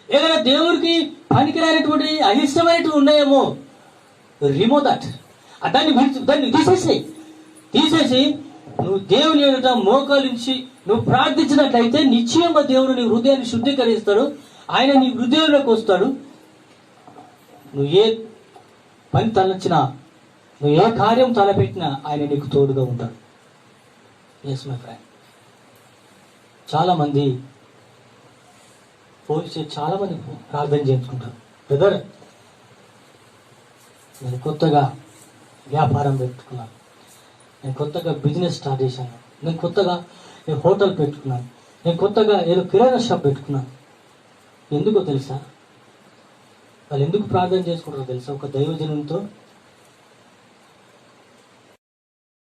ఏదైనా దేవుడికి పనికిరానటువంటి అయిష్టమైనటువంటి ఉన్నాయేమో, రిమూవ్ దట్. దాన్ని తీసేసి నువ్వు దేవుని ఎదుట మోకాలించి నువ్వు ప్రార్థించినట్లయితే నిశ్చయంగా దేవుడు నీ హృదయాన్ని శుద్ధీకరిస్తాడు. ఆయన నీ హృదయంలోకి వస్తాడు. నువ్వు ఏ పని తలచినా, నువ్వు ఏ కార్యం తలపెట్టినా ఆయన నీకు తోడుగా ఉంటాడు. Yes my friend. చాలా మంది ప్రార్థన చేసుకుంటారు. బ్రదర్, నేను కొత్తగా వ్యాపారం పెట్టుకున్నాను, నేను కొత్తగా బిజినెస్ స్టార్ట్ చేశాను, నేను కొత్తగా హోటల్ పెట్టుకున్నాను, నేను కొత్తగా ఏదో కిరాణా షాప్ పెట్టుకున్నాను. ఎందుకో తెలుసా? వాళ్ళు ఎందుకు ప్రార్థన చేసుకుంటారో తెలుసా? ఒక దైవజనంతో